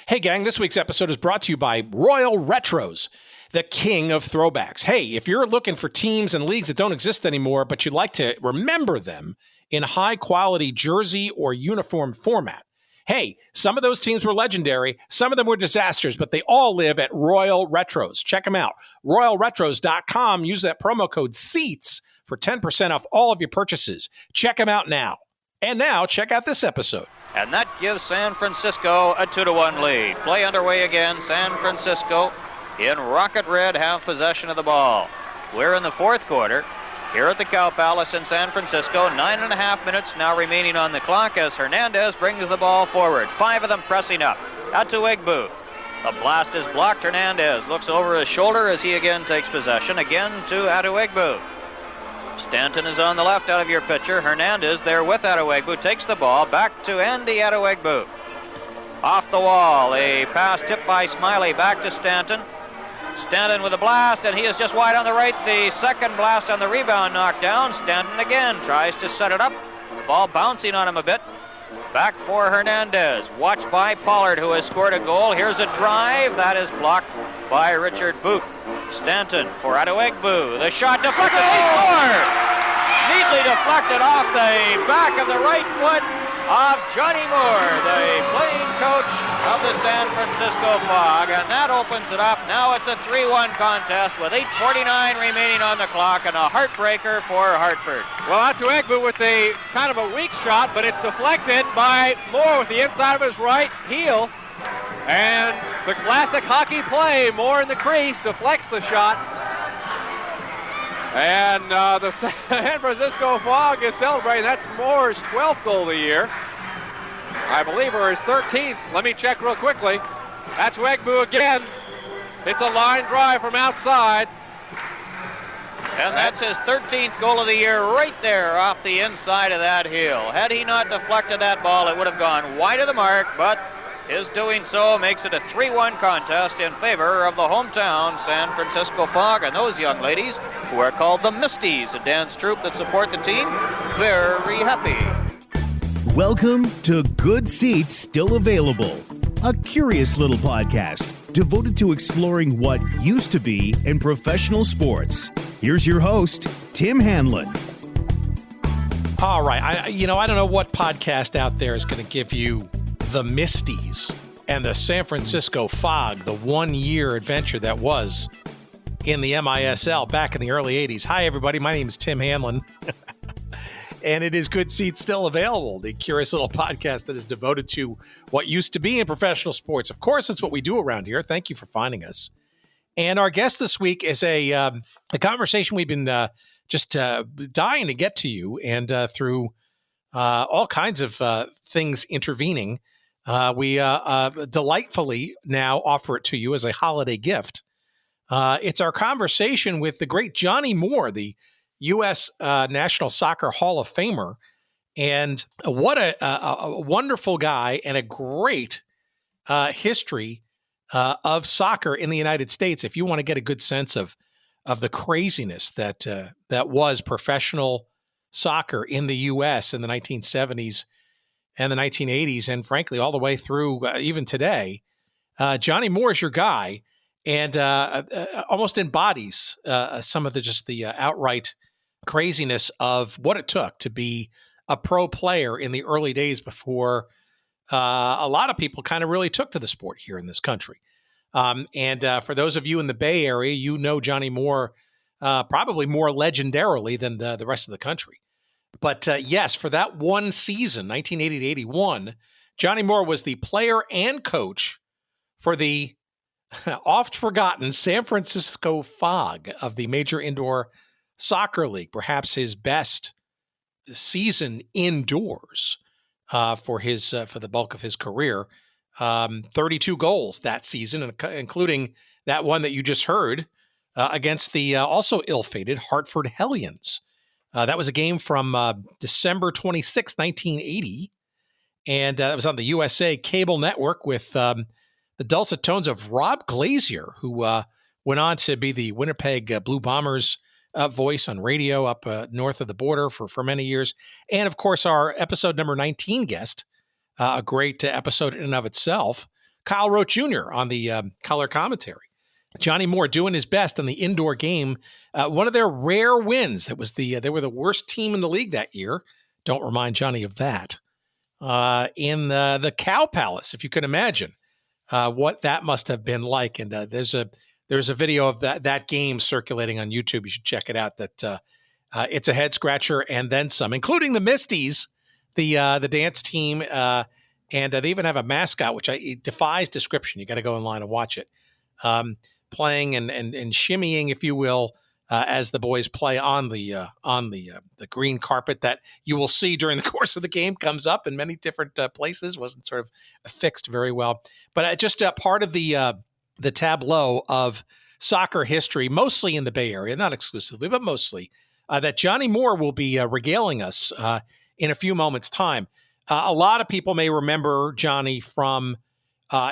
Hey gang, this week's episode is brought to you by Royal Retros, the king of throwbacks. Hey, if you're looking for teams and leagues that don't exist anymore, but you'd like to remember them in high quality jersey or uniform format, hey, some of those teams were legendary, some of them were disasters, but they all live at Royal Retros. Check them out. RoyalRetros.com. Use that promo code SEATS for 10% off all of your purchases. Check them out now. And now, check out this episode. And that gives San Francisco a 2-1 lead. Play underway again. San Francisco in rocket red have possession of the ball. We're in the fourth quarter here at the Cow Palace in San Francisco. 9.5 minutes now remaining on the clock as Hernandez brings the ball forward. 5 of them pressing up. Atuegbu. The blast is blocked. Hernandez looks over his shoulder as he again takes possession. Again to Atuegbu. Stanton is on the left out of your picture. Hernandez there with Atuegbu takes the ball back to Andy Atuegbu. Off the wall, a pass tipped by Smiley back to Stanton. Stanton with a blast, and he is just wide on the right. The second blast on the rebound knocked down. Stanton again tries to set it up. The ball bouncing on him a bit. Back for Hernandez. Watched by Pollard, who has scored a goal. Here's a drive. That is blocked by Richard Boot. Stanton for Atuegbu. The shot deflected. They score! Neatly deflected off the back of the right foot of Johnny Moore, the playing coach of the San Francisco Fog. And that opens it up. Now it's a 3-1 contest with 8:49 remaining on the clock and a heartbreaker for Hartford. Well, Atuegbu with a kind of a weak shot, but it's deflected by Moore with the inside of his right heel. And the classic hockey play, Moore in the crease, deflects the shot. And the San Francisco Fog is celebrating. That's Moore's 12th goal of the year. I believe, or his 13th. Let me check real quickly. Atuegbu again. It's a line drive from outside. And that's his 13th goal of the year right there off the inside of that heel. Had he not deflected that ball, it would have gone wide of the mark, but his doing so makes it a 3-1 contest in favor of the hometown San Francisco Fog. And those young ladies, who are called the Misties, a dance troupe that support the team, very happy. Welcome to Good Seats Still Available, a curious little podcast devoted to exploring what used to be in professional sports. Here's your host, Tim Hanlon. All right. I don't know what podcast out there is going to give you the Misties and the San Francisco Fog, the one-year adventure that was in the MISL back in the early 80s. Hi, everybody. My name is Tim Hanlon, and it is Good Seats Still Available, the curious little podcast that is devoted to what used to be in professional sports. Of course, that's what we do around here. Thank you for finding us. And our guest this week is a conversation we've been just dying to get to you, and through all kinds of things intervening, we delightfully now offer it to you as a holiday gift. It's our conversation with the great Johnny Moore, the U.S. National Soccer Hall of Famer. And what a wonderful guy, and a great history of soccer in the United States. If you want to get a good sense of the craziness that was professional soccer in the U.S. in the 1970s and the 1980s, and frankly, all the way through even today, Johnny Moore is your guy, and almost embodies some of the outright craziness of what it took to be a pro player in the early days before a lot of people kind of really took to the sport here in this country. And for those of you in the Bay Area, you know Johnny Moore probably more legendarily than the rest of the country. But yes, for that one season, 1980-81, Johnny Moore was the player and coach for the oft-forgotten San Francisco Fog of the Major Indoor Soccer League, perhaps his best season indoors for the bulk of his career. 32 goals that season, including that one that you just heard against the also ill-fated Hartford Hellions. That was a game from December 26, 1980, and that was on the USA cable network with the dulcet tones of Rob Glazier, who went on to be the Winnipeg Blue Bombers voice on radio up north of the border for many years. And, of course, our episode number 19 guest, a great episode in and of itself, Kyle Roach Jr. on the color commentary. Johnny Moore doing his best in the indoor game. One of their rare wins. That was they were the worst team in the league that year. Don't remind Johnny of that. In the Cow Palace, if you can imagine what that must have been like. And there's a video of that game circulating on YouTube. You should check it out. That it's a head scratcher and then some, including the Misties, the dance team, and they even have a mascot which it defies description. You got to go online and watch it. Playing and shimmying, if you will, as the boys play on the green carpet that you will see during the course of the game, comes up in many different places. Wasn't sort of fixed very well, but just part of the tableau of soccer history, mostly in the Bay Area, not exclusively, but mostly, that Johnny Moore will be regaling us in a few moments' time. A lot of people may remember Johnny from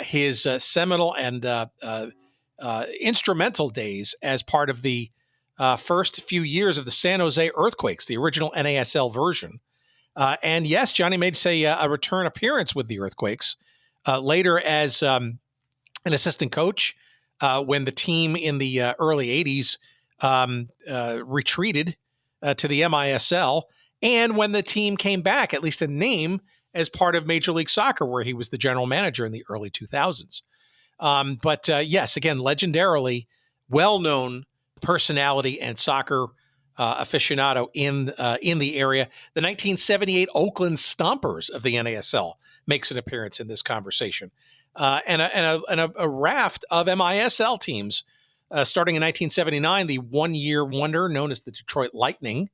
his seminal and instrumental days as part of the first few years of the San Jose Earthquakes, the original NASL version. And yes, Johnny made, a return appearance with the Earthquakes later as an assistant coach when the team in the early 80s retreated to the MISL, and when the team came back, at least in name, as part of Major League Soccer, where he was the general manager in the early 2000s. But yes, again, legendarily well-known personality and soccer aficionado in the area. The 1978 Oakland Stompers of the NASL makes an appearance in this conversation, and a raft of MISL teams, starting in 1979. The one-year wonder known as the Detroit Lightning,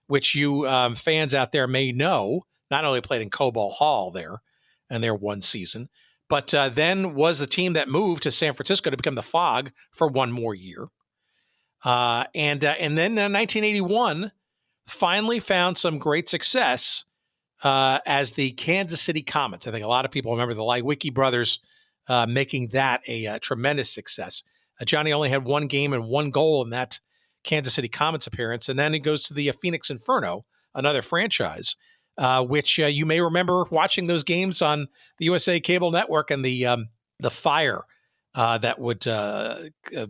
which you fans out there may know, not only played in Cobalt Hall there and their one season, but then was the team that moved to San Francisco to become the Fog for one more year. And then in 1981, finally found some great success as the Kansas City Comets. I think a lot of people remember the Leiweke brothers making that a tremendous success. Johnny only had one game and one goal in that Kansas City Comets appearance, and then he goes to the Phoenix Inferno, another franchise, which you may remember watching those games on the USA Cable Network, and the fire that would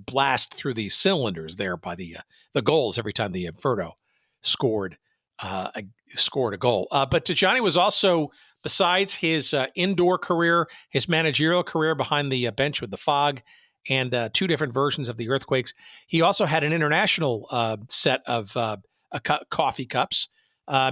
blast through the cylinders there by the goals every time the Inferno scored a goal. But Johnny was also, besides his indoor career, his managerial career behind the bench with the Fog, and two different versions of the Earthquakes, he also had an international set of coffee cups,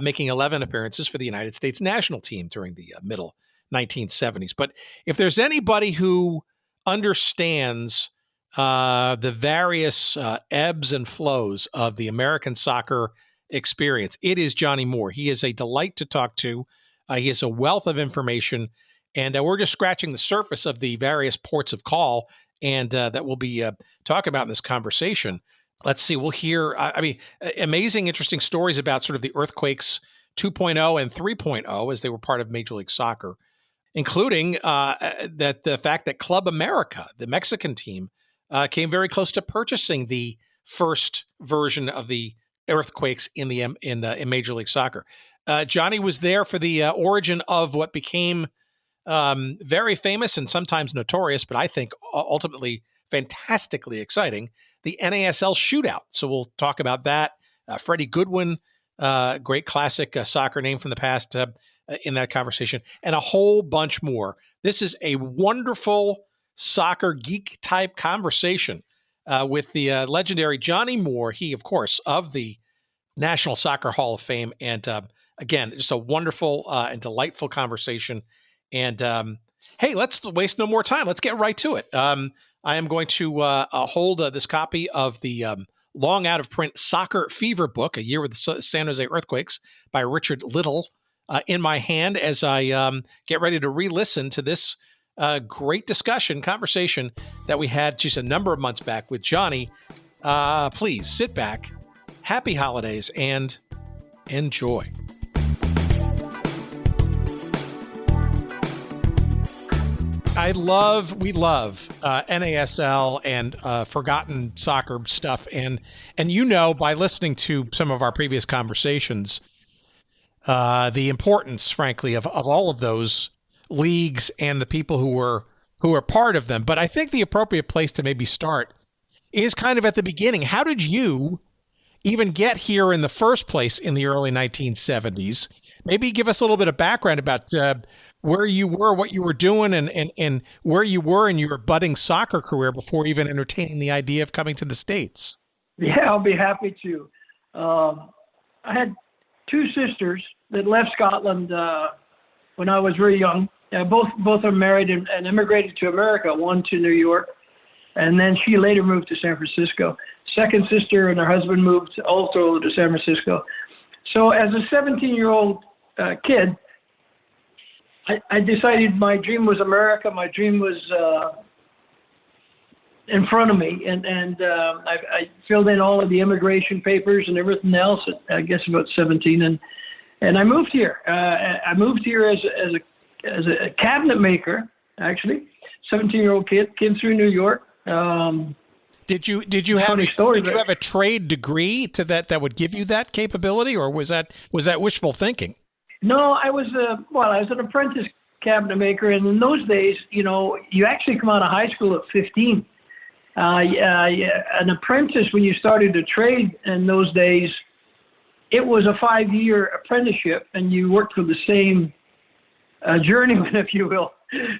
making 11 appearances for the United States national team during the middle 1970s. But if there's anybody who understands the various ebbs and flows of the American soccer experience, it is Johnny Moore. He is a delight to talk to. He has a wealth of information, and we're just scratching the surface of the various ports of call, and that we'll be talking about in this conversation. Let's see, we'll hear, amazing, interesting stories about sort of the Earthquakes 2.0 and 3.0 as they were part of Major League Soccer, including that the fact that Club America, the Mexican team, came very close to purchasing the first version of the Earthquakes in Major League Soccer. Johnny was there for the origin of what became very famous and sometimes notorious, but I think ultimately fantastically exciting, the NASL Shootout. So we'll talk about that. Freddie Goodwin, great classic soccer name from the past, in that conversation, and a whole bunch more. This is a wonderful soccer geek type conversation with the legendary Johnny Moore. He, of course, of the National Soccer Hall of Fame. And again, just a wonderful and delightful conversation. And hey, let's waste no more time. Let's get right to it. I am going to hold this copy of the long out of print Soccer Fever book, A Year with the San Jose Earthquakes by Richard Little, in my hand as I get ready to re-listen to this great conversation that we had just a number of months back with Johnny. Please sit back, happy holidays, and enjoy. We love NASL and forgotten soccer stuff. And by listening to some of our previous conversations, the importance, frankly, of all of those leagues and the people who were who are part of them. But I think the appropriate place to maybe start is kind of at the beginning. How did you even get here in the first place in the early 1970s? Maybe give us a little bit of background about where you were, what you were doing, and where you were in your budding soccer career before even entertaining the idea of coming to the States. Yeah, I'll be happy to. I had two sisters that left Scotland when I was very young. Both are married and immigrated to America, one to New York, and then she later moved to San Francisco. Second sister and her husband moved also to San Francisco. So as a 17-year-old kid, I decided my dream was America. My dream was in front of me, and I filled in all of the immigration papers and everything else. I guess about 17, and I moved here. I moved here as a cabinet maker, actually. 17-year-old kid, came through New York. Did you have a trade degree to that would give you that capability, or was that wishful thinking? No, I was an apprentice cabinet maker, and in those days, you actually come out of high school at 15. An apprentice, when you started a trade in those days, it was a 5-year apprenticeship, and you worked for the same journeyman, if you will.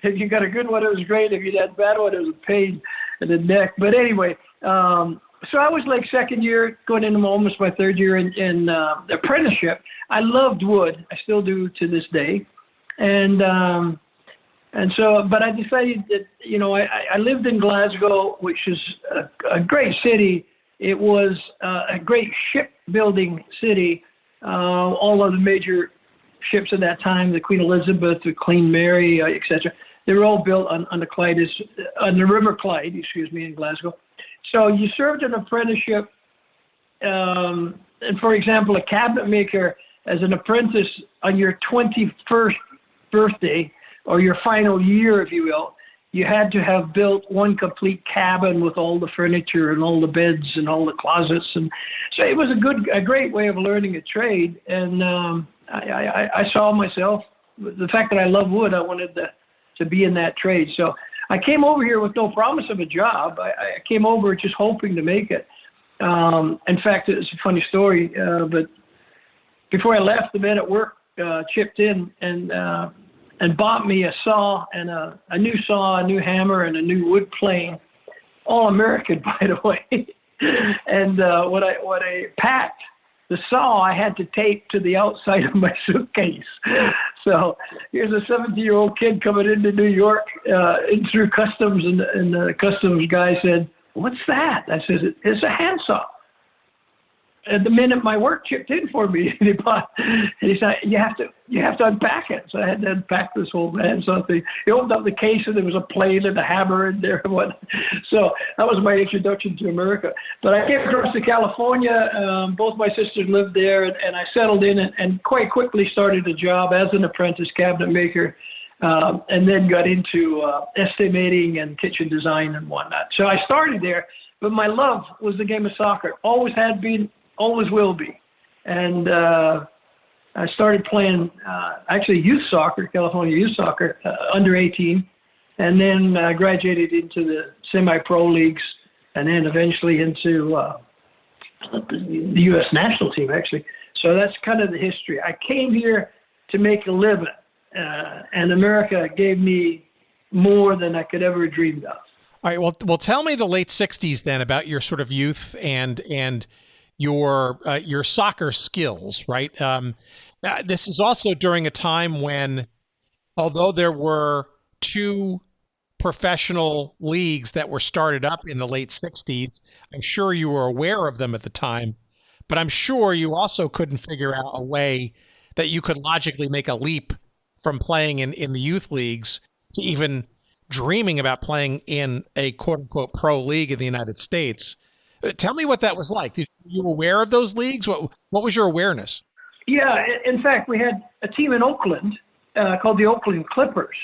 If you got a good one, it was great. If you had a bad one, it was a pain in the neck. But anyway, so I was like second year, going into almost my third year in apprenticeship. I loved wood. I still do to this day. And so, but I decided that, I lived in Glasgow, which is a great city. It was a great shipbuilding city. All of the major ships at that time, the Queen Elizabeth, the Queen Mary, etc. They were all built on the River Clyde, in Glasgow. So you served an apprenticeship, and for example, a cabinet maker as an apprentice on your 21st birthday, or your final year, if you will, you had to have built one complete cabin with all the furniture and all the beds and all the closets. And so it was a great way of learning a trade. And I saw myself, the fact that I love wood, I wanted to be in that trade. So I came over here with no promise of a job. I came over just hoping to make it. In fact, it's a funny story, but before I left, the men at work chipped in and bought me a saw and a new saw, a new hammer, and a new wood plane, all American, by the way. And when I packed the saw, I had to tape to the outside of my suitcase. So here's a 17-year-old kid coming into New York in through customs, and the customs guy said, "What's that?" I said, "It's a handsaw." And the minute my work chipped in for me, he said, "You have to unpack it." So I had to unpack this whole handsaw thing. He opened up the case, and there was a plane and a hammer in there and what. So that was my introduction to America. But I came across to California. Both my sisters lived there, and I settled in and quite quickly started a job as an apprentice cabinet maker, and then got into estimating and kitchen design and whatnot. So I started there, but my love was the game of soccer. Always had been. Always will be. And I started playing actually youth soccer, California youth soccer, under 18, and then graduated into the semi-pro leagues, and then eventually into the U.S. national team, actually. So that's kind of the history. I came here to make a living, and America gave me more than I could ever dreamed of. All right, well, tell me the late 60s then about your sort of youth and your soccer skills, right? This is also during a time when, although there were two professional leagues that were started up in the late 60s, I'm sure you were aware of them at the time, but I'm sure you also couldn't figure out a way that you could logically make a leap from playing in the youth leagues to even dreaming about playing in a quote-unquote pro league in the United States. Tell me what that was like. Were you aware of those leagues? What was your awareness? Yeah, in fact, we had a team in Oakland called the Oakland Clippers,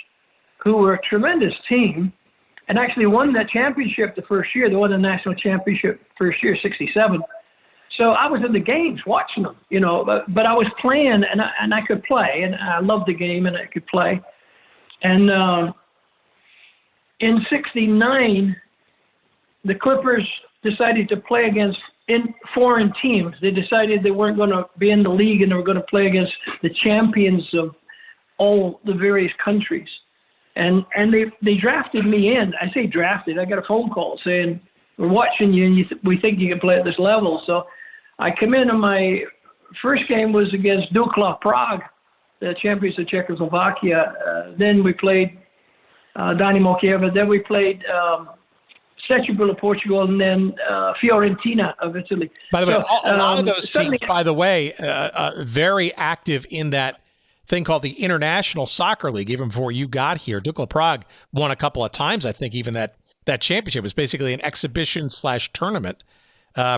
who were a tremendous team and actually won that championship the first year. They won the national championship first year, 67. So I was in the games watching them, but I was playing and I could play, and I loved the game and I could play. And in '69, the Clippers decided to play against foreign teams. They decided they weren't going to be in the league and they were going to play against the champions of all the various countries. And they drafted me in. I say drafted. I got a phone call saying, we're watching you and we think you can play at this level. So I come in and my first game was against Dukla Prague, the champions of Czechoslovakia. Then we played Dynamo Kiev. Then we played Setúbal of Portugal, and then Fiorentina of Italy. By the way, So, a lot of those suddenly- teams, by the way, very active in that thing called the International Soccer League, even before you got here. Dukla Prague won a couple of times, I think, even that championship. It was basically an exhibition/tournament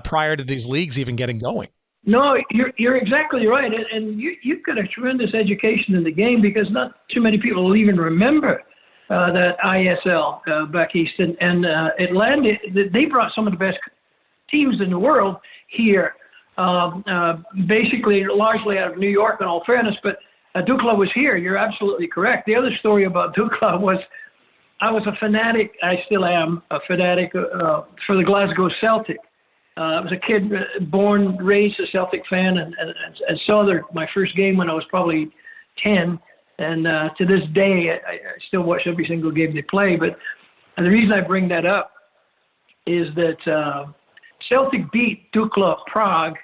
prior to these leagues even getting going. No, you're exactly right, and you've got a tremendous education in the game because not too many people will even remember that ISL back east, and Atlanta. They brought some of the best teams in the world here, basically largely out of New York, in all fairness, but Dukla was here. You're absolutely correct. The other story about Dukla was I was a fanatic, I still am a fanatic for the Glasgow Celtic. I was a kid born, raised a Celtic fan, and saw my first game when I was probably 10. And to this day, I still watch every single game they play. But the reason I bring that up is that Celtic beat Dukla Prague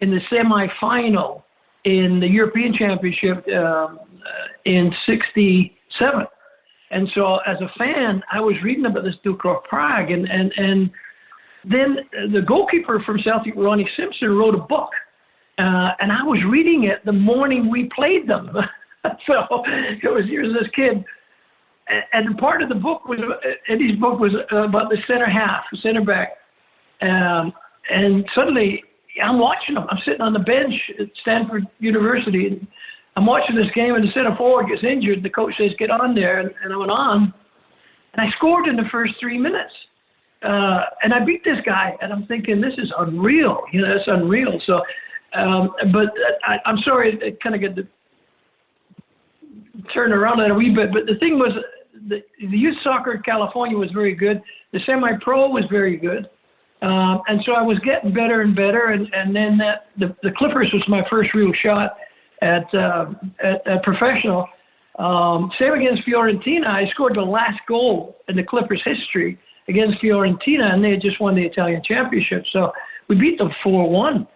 in the semifinal in the European Championship in '67. And so as a fan, I was reading about this Dukla Prague. And then the goalkeeper from Celtic, Ronnie Simpson, wrote a book. And I was reading it the morning we played them. So here's this kid, and part of the book was Eddie's book was about the center back, and suddenly I'm watching him. I'm sitting on the bench at Stanford University, and I'm watching this game, and the center forward gets injured. The coach says, "Get on there," and I went on, and I scored in the first 3 minutes, and I beat this guy, and I'm thinking, this is unreal. It's unreal. So, but I'm sorry, I kind of get the turn around that a wee bit, but the thing was the youth soccer in California was very good. The semi-pro was very good. And so I was getting better and better. And then the Clippers was my first real shot at professional. Same against Fiorentina. I scored the last goal in the Clippers history against Fiorentina, and they had just won the Italian championship. So we beat them 4-1.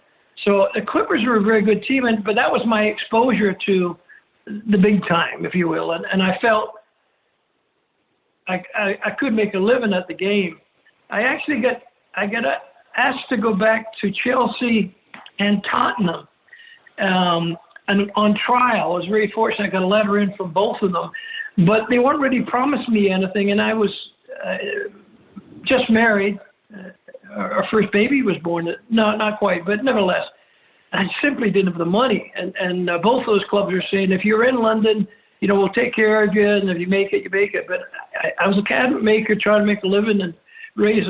So the Clippers were a very good team, but that was my exposure to the big time, if you will, and I felt I could make a living at the game. I actually got asked to go back to Chelsea and Tottenham, and on trial. I was very fortunate. I got a letter in from both of them, but they weren't really promising me anything, and I was just married. Our first baby was born. No, not quite, but nevertheless. I simply didn't have the money, and both those clubs are saying, if you're in London, we'll take care of you, and if you make it, you make it. But I was a cabinet maker trying to make a living and raise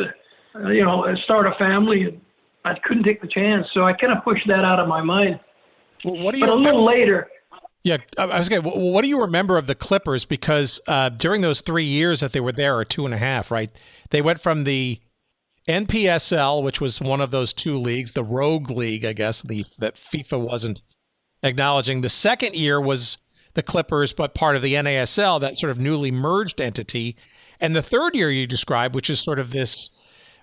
start a family, and I couldn't take the chance, so I kind of pushed that out of my mind. Well, what do you? But a little later. Yeah, I was going. What do you remember of the Clippers? Because during those 3 years that they were there, or 2.5, right? They went from the NPSL, which was one of those two leagues, the Rogue League, I guess, that FIFA wasn't acknowledging. The second year was the Clippers, but part of the NASL, that sort of newly merged entity. And the third year you described, which is sort of this,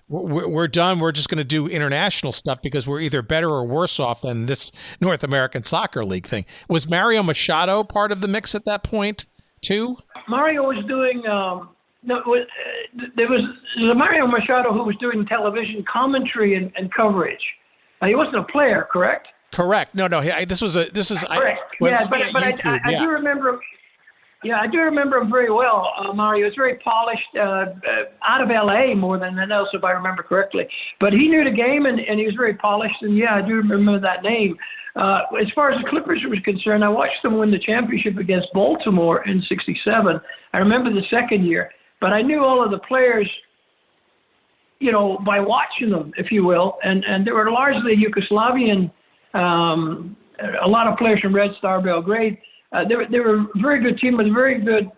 we're done, we're just going to do international stuff because we're either better or worse off than this North American Soccer League thing. Was Mario Machado part of the mix at that point, too? Mario was doing... No, there was Mario Machado who was doing television commentary and coverage. He wasn't a player, correct? Correct. No. This is. Correct. I do remember. Yeah, I do remember him very well. Mario was very polished, out of LA more than else, if I remember correctly. But he knew the game, and he was very polished. And yeah, I do remember that name. As far as the Clippers was concerned, I watched them win the championship against Baltimore in '67. I remember the second year. But I knew all of the players, by watching them, if you will, and they were largely Yugoslavian, a lot of players from Red Star Belgrade. They were a very good team with very good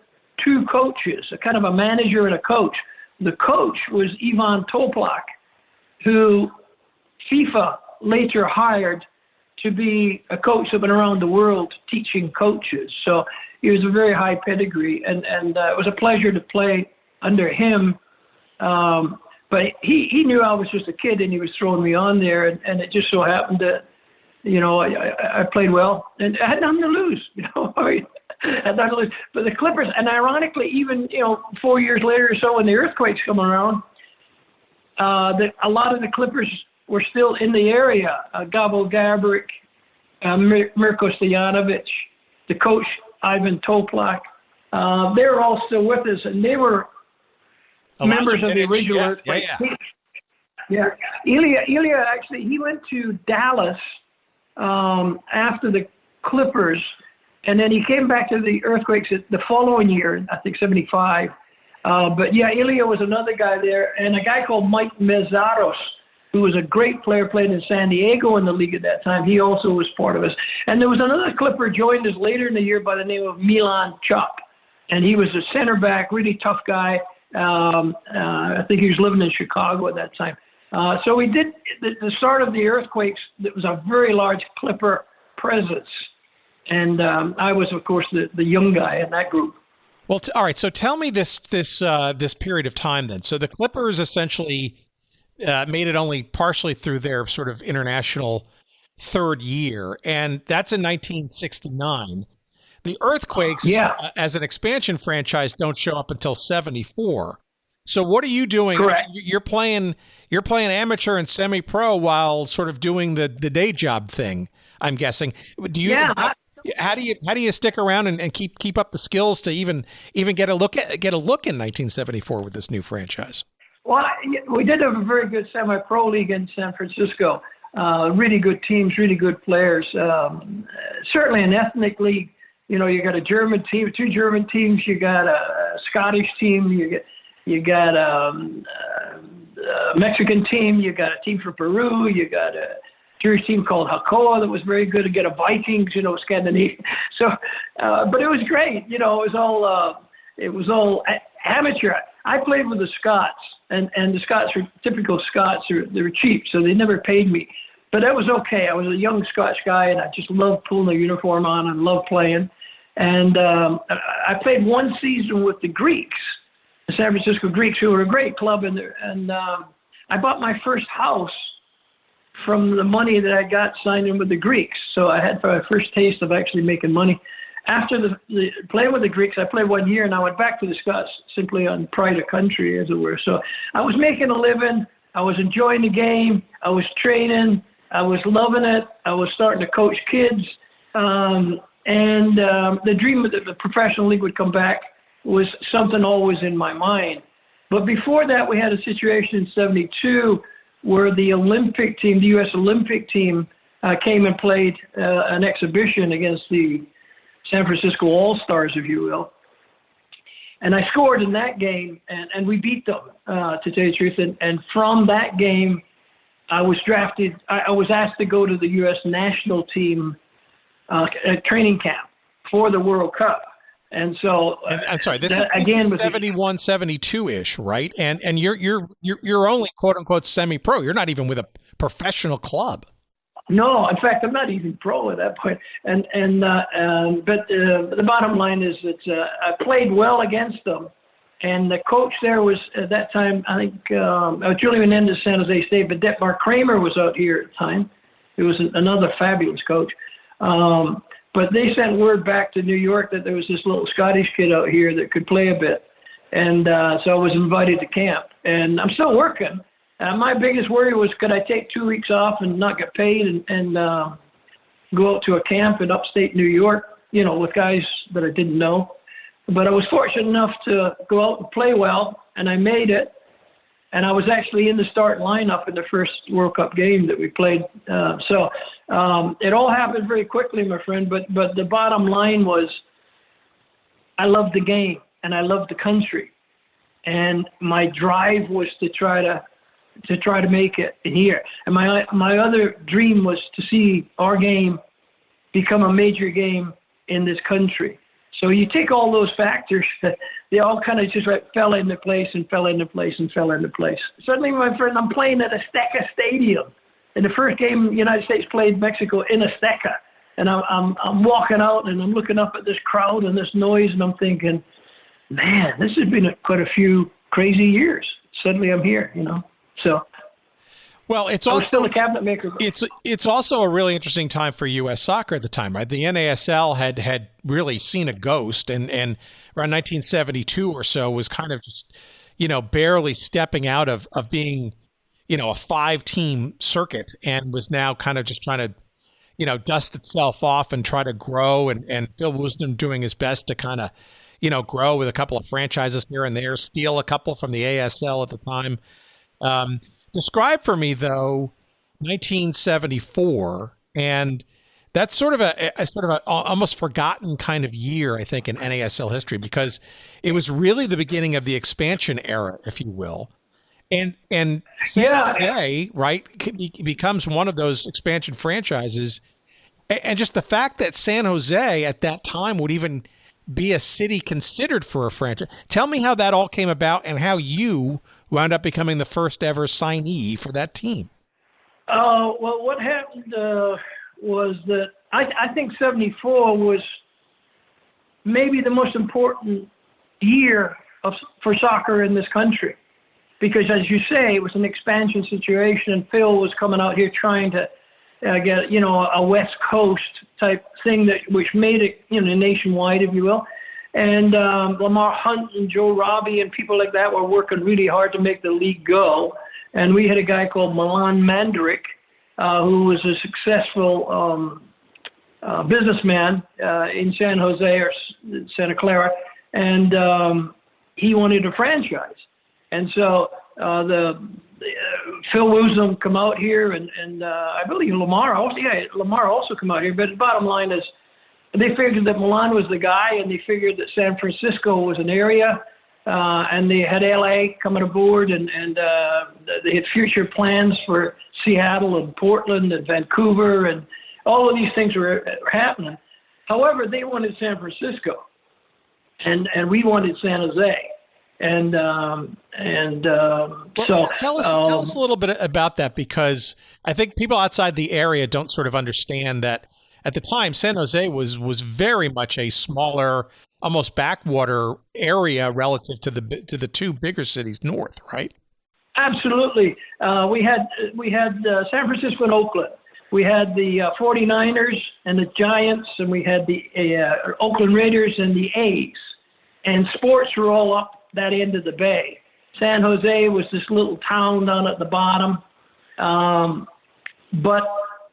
two coaches, a kind of a manager and a coach. The coach was Ivan Toplak, who FIFA later hired to be a coach that's been around the world teaching coaches. So he was a very high pedigree, and it was a pleasure to play under him. But he knew I was just a kid, and he was throwing me on there, and it just so happened that, I played well, and I had nothing to lose, I had nothing to lose. But the Clippers, and ironically, even, 4 years later or so, when the earthquakes come around, a lot of the Clippers were still in the area. Gabo Gabrick, Mirko Stojanovic, the coach, Ivan Toplak. They were all still with us, and they were members of the original earthquake team. Yeah. Ilya actually, he went to Dallas after the Clippers, and then he came back to the Earthquakes the following year, I think 75. But yeah, Ilya was another guy there, and a guy called Mike Mezaros, who was a great player, played in San Diego in the league at that time. He also was part of us. And there was another Clipper joined us later in the year by the name of Milan Chop, and he was a center back, really tough guy. I think he was living in Chicago at that time. So we did the start of the Earthquakes. There was a very large Clipper presence, and I was, of course, the young guy in that group. Well, all right. So tell me this period of time then. So the Clippers essentially made it only partially through their sort of international third year, and that's in 1969. The Earthquakes, as an expansion franchise, don't show up until 74. So what are you doing? Correct. You're playing amateur and semi-pro while sort of doing the day job thing, I'm guessing. Do you? Yeah. How do you stick around and keep up the skills to even get a look in 1974 with this new franchise? Well, we did have a very good semi-pro league in San Francisco. Really good teams, really good players. Certainly an ethnic league. You got a German team, two German teams. You got a Scottish team. You got a Mexican team. You got a team from Peru. You got a Jewish team called Hakoah that was very good. To get a Vikings, Scandinavia. So, but it was great. It was all amateur. I played with the Scots, and the Scots were typical Scots. They were cheap, so they never paid me. But that was okay. I was a young Scotch guy, and I just loved pulling the uniform on and loved playing. And I played one season with the Greeks, the San Francisco Greeks, who were a great club. And I bought my first house from the money that I got signing with the Greeks. So I had my first taste of actually making money. After the playing with the Greeks, I played 1 year, and I went back to the Scots simply on pride of country, as it were. So I was making a living. I was enjoying the game. I was training. I was loving it. I was starting to coach kids. The dream that the professional league would come back was something always in my mind. But before that, we had a situation in 72 where the Olympic team, the U.S. Olympic team, came and played an exhibition against the San Francisco All-Stars, if you will. And I scored in that game, and we beat them, to tell you the truth. And from that game, I was drafted. I was asked to go to the U.S. national team training camp for the World Cup. And so, I'm sorry, this is 71, 72-ish, right? And you're only quote unquote semi-pro. You're not even with a professional club. No, in fact, I'm not even pro at that point. But the bottom line is that I played well against them, and the coach there was at that time, I think, Julio Menendez, San Jose State, but Detmar Kramer was out here at the time. He was another fabulous coach. But they sent word back to New York that there was this little Scottish kid out here that could play a bit. And so I was invited to camp. And I'm still working. My biggest worry was, could I take 2 weeks off and not get paid and go out to a camp in upstate New York, with guys that I didn't know. But I was fortunate enough to go out and play well, and I made it. And I was actually in the starting lineup in the first World Cup game that we played. So it all happened very quickly, my friend. But the bottom line was, I loved the game and I loved the country, and my drive was to try to make it in here. And my other dream was to see our game become a major game in this country. So you take all those factors, they all kind of just fell into place and fell into place and fell into place. Suddenly, my friend, I'm playing at Azteca Stadium. In the first game, the United States played Mexico in Azteca. And I'm walking out and I'm looking up at this crowd and this noise, and I'm thinking, man, this has been quite a few crazy years. Suddenly I'm here, So. Well, it's also still a cabinet maker. It's also a really interesting time for U.S. soccer at the time, right? The NASL had really seen a ghost, and around 1972 or so was kind of just, barely stepping out of being, a 5-team circuit, and was now kind of just trying to, dust itself off and try to grow. And Phil Wisdom doing his best to kind of, grow with a couple of franchises here and there, steal a couple from the ASL at the time. Describe for me, though, 1974, and that's sort of a almost forgotten kind of year, I think, in NASL history, because it was really the beginning of the expansion era, if you will. And San Jose, right, becomes one of those expansion franchises. And just the fact that San Jose at that time would even be a city considered for a franchise. Tell me how that all came about and how you wound up becoming the first ever signee for that team. Well, what happened was that I think 74 was maybe the most important year for soccer in this country. Because, as you say, it was an expansion situation, and Phil was coming out here trying to get, a West Coast type thing which made it, nationwide, if you will. And Lamar Hunt and Joe Robbie and people like that were working really hard to make the league go. And we had a guy called Milan Mandaric, who was a successful businessman in San Jose or Santa Clara, and he wanted a franchise. And so Phil Wisdom come out here, and I believe Lamar also come out here. But the bottom line is, they figured that Milan was the guy, and they figured that San Francisco was an area, and they had LA coming aboard, and they had future plans for Seattle and Portland and Vancouver, and all of these things were happening. However, they wanted San Francisco, and we wanted San Jose. Tell us a little bit about that, because I think people outside the area don't sort of understand that at the time San Jose was very much a smaller, almost backwater area relative to the two bigger cities north, right? Absolutely. We had San Francisco and Oakland. We had the 49ers and the Giants, and we had the Oakland Raiders and the A's. And sports were all up that end of the bay. San Jose was this little town down at the bottom. But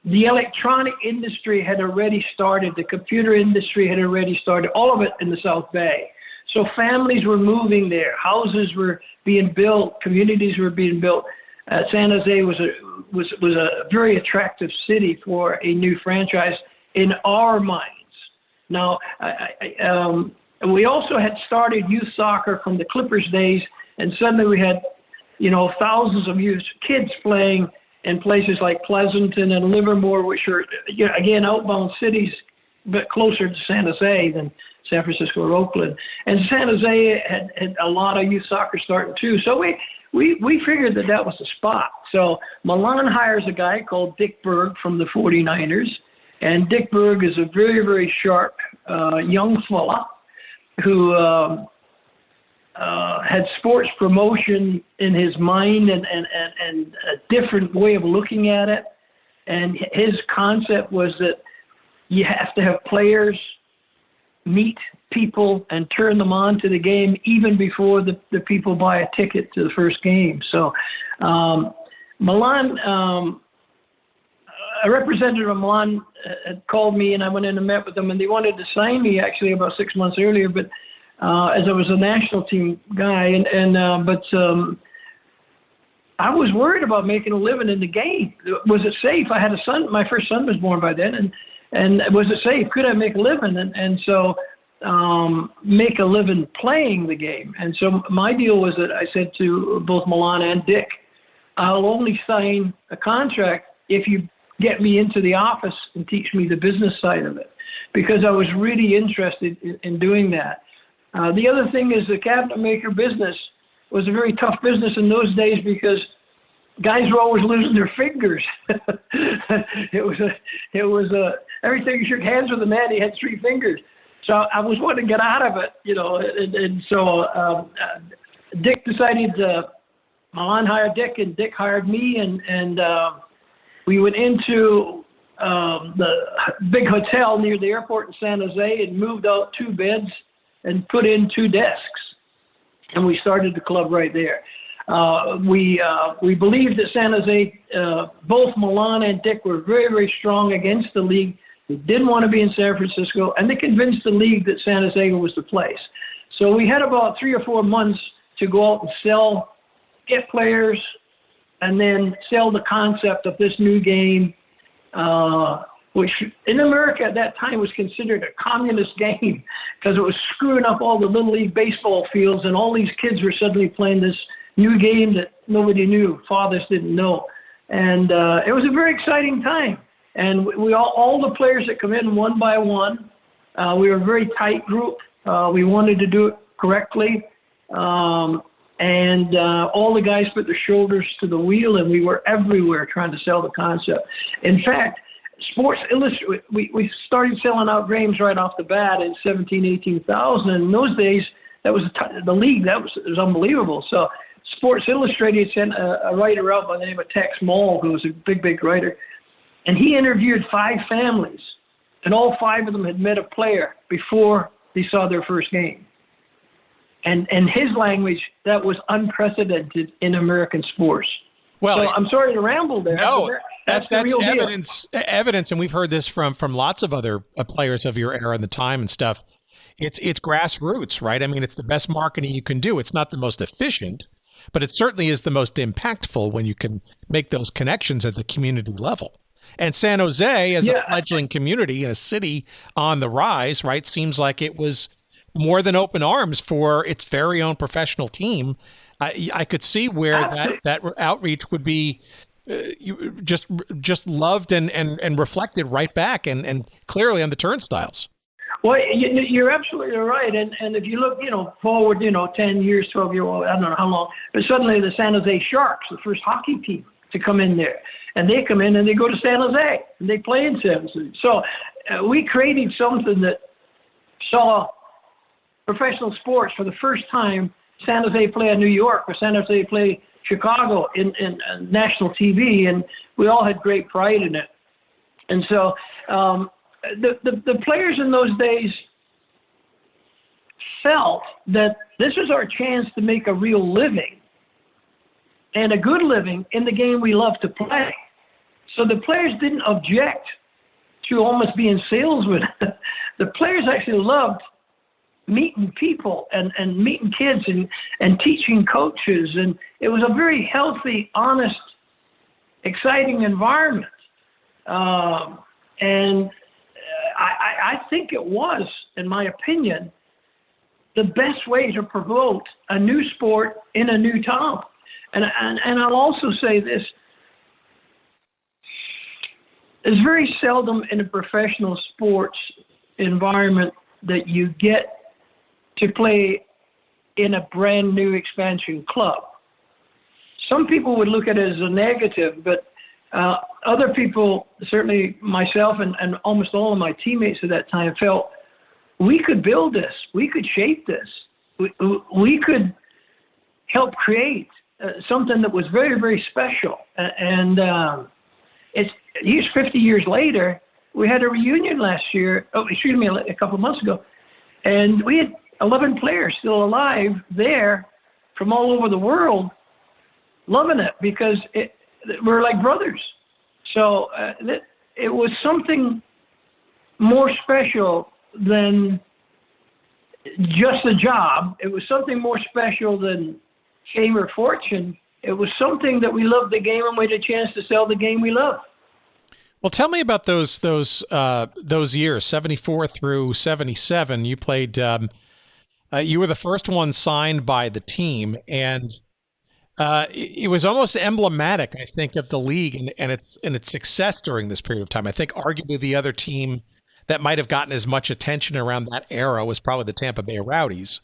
the electronic industry had already started. The computer industry had already started, all of it in the South Bay. So families were moving there. Houses were being built. Communities were being built. San Jose was a very attractive city for a new franchise in our minds. Now, we also had started youth soccer from the Clippers days, and suddenly we had, thousands of youth kids playing in places like Pleasanton and Livermore, which are, again, outbound cities, but closer to San Jose than San Francisco or Oakland. And San Jose had a lot of youth soccer starting too. So we figured that was the spot. So Milan hires a guy called Dick Berg from the 49ers, and Dick Berg is a very, very sharp young fella who had sports promotion in his mind and a different way of looking at it. And his concept was that you have to have players meet people and turn them on to the game even before the people buy a ticket to the first game. So Milan, a representative of Milan had called me, and I went in and met with them, and they wanted to sign me actually about 6 months earlier, but as I was a national team guy, but I was worried about making a living in the game. Was it safe? I had a son. My first son was born by then, and was it safe? Could I make a living? And so make a living playing the game. And so my deal was that I said to both Milan and Dick, I'll only sign a contract if you get me into the office and teach me the business side of it. because I was really interested in doing that. The other thing is the cabinet maker business was a very tough business in those days because guys were always losing their fingers. It was every time you shook hands with a man, he had 3 fingers. So I was wanting to get out of it, and so Dick decided, Milan hired Dick, and Dick hired me, and we went into the big hotel near the airport in San Jose and moved out 2 beds and put in 2 desks, and we started the club right there. We believed that San Jose, both Milan and Dick were very, very strong against the league. They didn't want to be in San Francisco, and they convinced the league that San Jose was the place. So we had about 3 or 4 months to go out and get players, and then sell the concept of this new game, which in America at that time was considered a communist game because it was screwing up all the Little League baseball fields, and all these kids were suddenly playing this new game that nobody knew, fathers didn't know. And it was a very exciting time. And we all the players that come in one by one, we were a very tight group. We wanted to do it correctly. And all the guys put their shoulders to the wheel, and we were everywhere trying to sell the concept. In fact, Sports Illustrated, we started selling out games right off the bat in 18,000. And in those days, that was the league. It was unbelievable. So Sports Illustrated sent a writer out by the name of Tex Mall, who was a big, big writer. And he interviewed 5 families, and all 5 of them had met a player before they saw their first game. And in his language, that was unprecedented in American sports. Well, so I'm sorry to ramble there. No, that's evidence, and we've heard this from lots of other players of your era and the time and stuff. It's grassroots, right? I mean, it's the best marketing you can do. It's not the most efficient, but it certainly is the most impactful when you can make those connections at the community level. And San Jose, as a fledgling community and a city on the rise, right, seems like it was more than open arms for its very own professional team. I could see where that outreach would be just loved and reflected right back and clearly on the turnstiles. Well, you're absolutely right. And if you look, forward, 10 years, 12 years, I don't know how long, but suddenly the San Jose Sharks, the first hockey team to come in there, and they come in and they go to San Jose and they play in San Jose. So we created something that saw professional sports for the first time. San Jose play in New York, or San Jose play Chicago in national TV, and we all had great pride in it. And so the players in those days felt that this was our chance to make a real living and a good living in the game we love to play. So the players didn't object to almost being salesmen. The players actually loved meeting people and meeting kids and teaching coaches. And it was a very healthy, honest, exciting environment. And I think it was, in my opinion, the best way to promote a new sport in a new town. And I'll also say this. It's very seldom in a professional sports environment that you get to play in a brand new expansion club. Some people would look at it as a negative, but other people, certainly myself and almost all of my teammates at that time, felt we could build this, we could shape this, we could help create something that was very, very special. And here's 50 years later. We had a reunion last year, a couple of months ago, and we had 11 players still alive there from all over the world, loving it because we're like brothers. So it was something more special than just a job. It was something more special than fame or fortune. It was something that we loved the game and we had a chance to sell the game we love. Well, tell me about those years, 74 through 77. You played. You were the first one signed by the team, and it was almost emblematic, I think, of the league and its success during this period of time. I think arguably the other team that might have gotten as much attention around that era was probably the Tampa Bay Rowdies,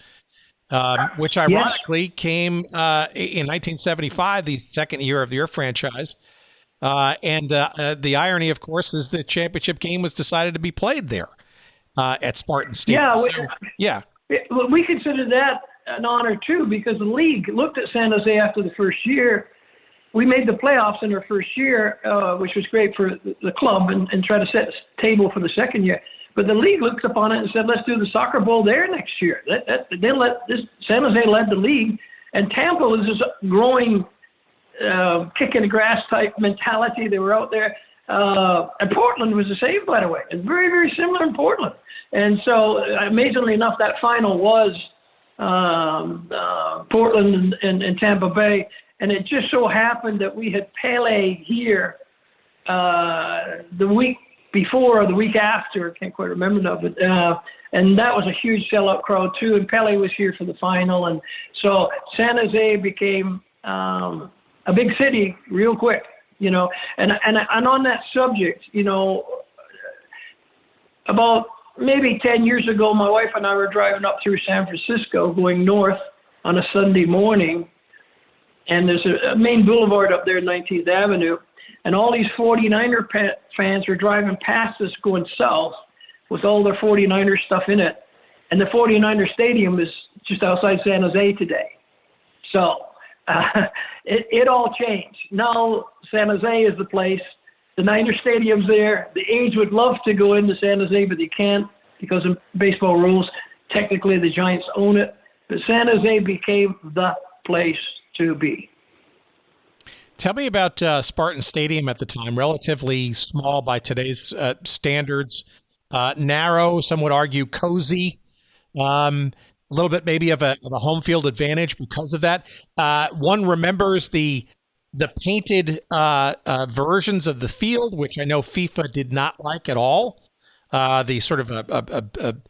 which ironically came in 1975, the second year of your franchise. And the irony, of course, is the championship game was decided to be played there at Spartan Stadium. We consider that an honor too, because the league looked at San Jose after the first year. We made the playoffs in our first year, which was great for the club, and try to set the table for the second year. But the league looked upon it and said, let's do the soccer bowl there next year. San Jose led the league, and Tampa was this growing kick in the grass type mentality. They were out there. And Portland was the same, by the way, and very, very similar in Portland. And so, amazingly enough, that final was Portland and Tampa Bay. And it just so happened that we had Pele here the week before or the week after. I can't quite remember now, but and that was a huge sellout crowd too. And Pele was here for the final, and so San Jose became a big city real quick, you know. And on that subject, you know, about maybe 10 years ago, my wife and I were driving up through San Francisco, going north on a Sunday morning. And there's a main boulevard up there, 19th Avenue, and all these 49er fans were driving past us going south with all their 49er stuff in it. And the 49er stadium is just outside San Jose today. So it all changed. Now San Jose is the place. The Niner Stadium's there. The A's would love to go into San Jose, but they can't because of baseball rules. Technically, the Giants own it. But San Jose became the place to be. Tell me about Spartan Stadium at the time. Relatively small by today's standards, narrow, some would argue cozy, a little bit maybe of a home field advantage because of that. One remembers the painted versions of the field, which I know FIFA did not like at all. The sort of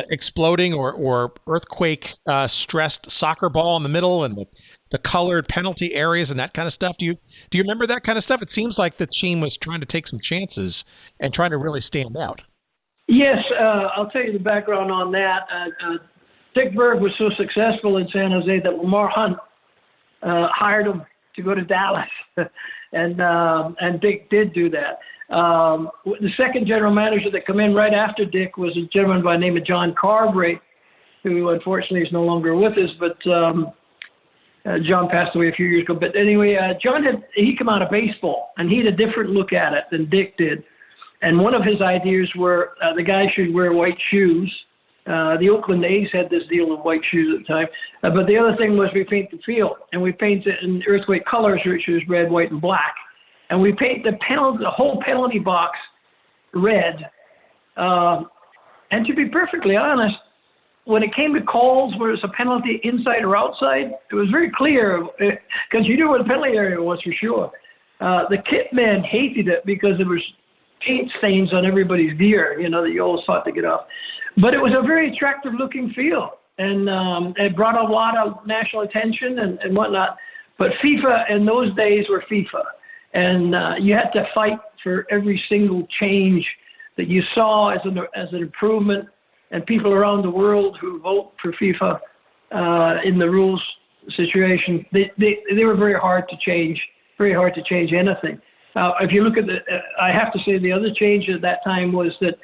exploding or earthquake stressed soccer ball in the middle, and the colored penalty areas and that kind of stuff. Do you remember that kind of stuff? It seems like the team was trying to take some chances and trying to really stand out. Yes, I'll tell you the background on that. Dick Berg was so successful in San Jose that Lamar Hunt hired him to go to Dallas, and Dick did do that. The second general manager that came in right after Dick was a gentleman by the name of John Carberry, who unfortunately is no longer with us, but John passed away a few years ago. But anyway, John he came out of baseball, and he had a different look at it than Dick did. And one of his ideas were the guy should wear white shoes. The Oakland A's had this deal with white shoes at the time. But the other thing was we paint the field, and we paint it in earthquake colors, which was red, white, and black. And we paint the whole penalty box red. And to be perfectly honest, when it came to calls where it's a penalty inside or outside, it was very clear because you knew where the penalty area was for sure. The kit men hated it because there was paint stains on everybody's gear, you know, that you always fought to get off. But it was a very attractive looking field, and it brought a lot of national attention and whatnot. But FIFA in those days were FIFA, and you had to fight for every single change that you saw as an improvement. And people around the world who vote for FIFA in the rules situation, they were very hard to change anything. If you look at I have to say the other change at that time was that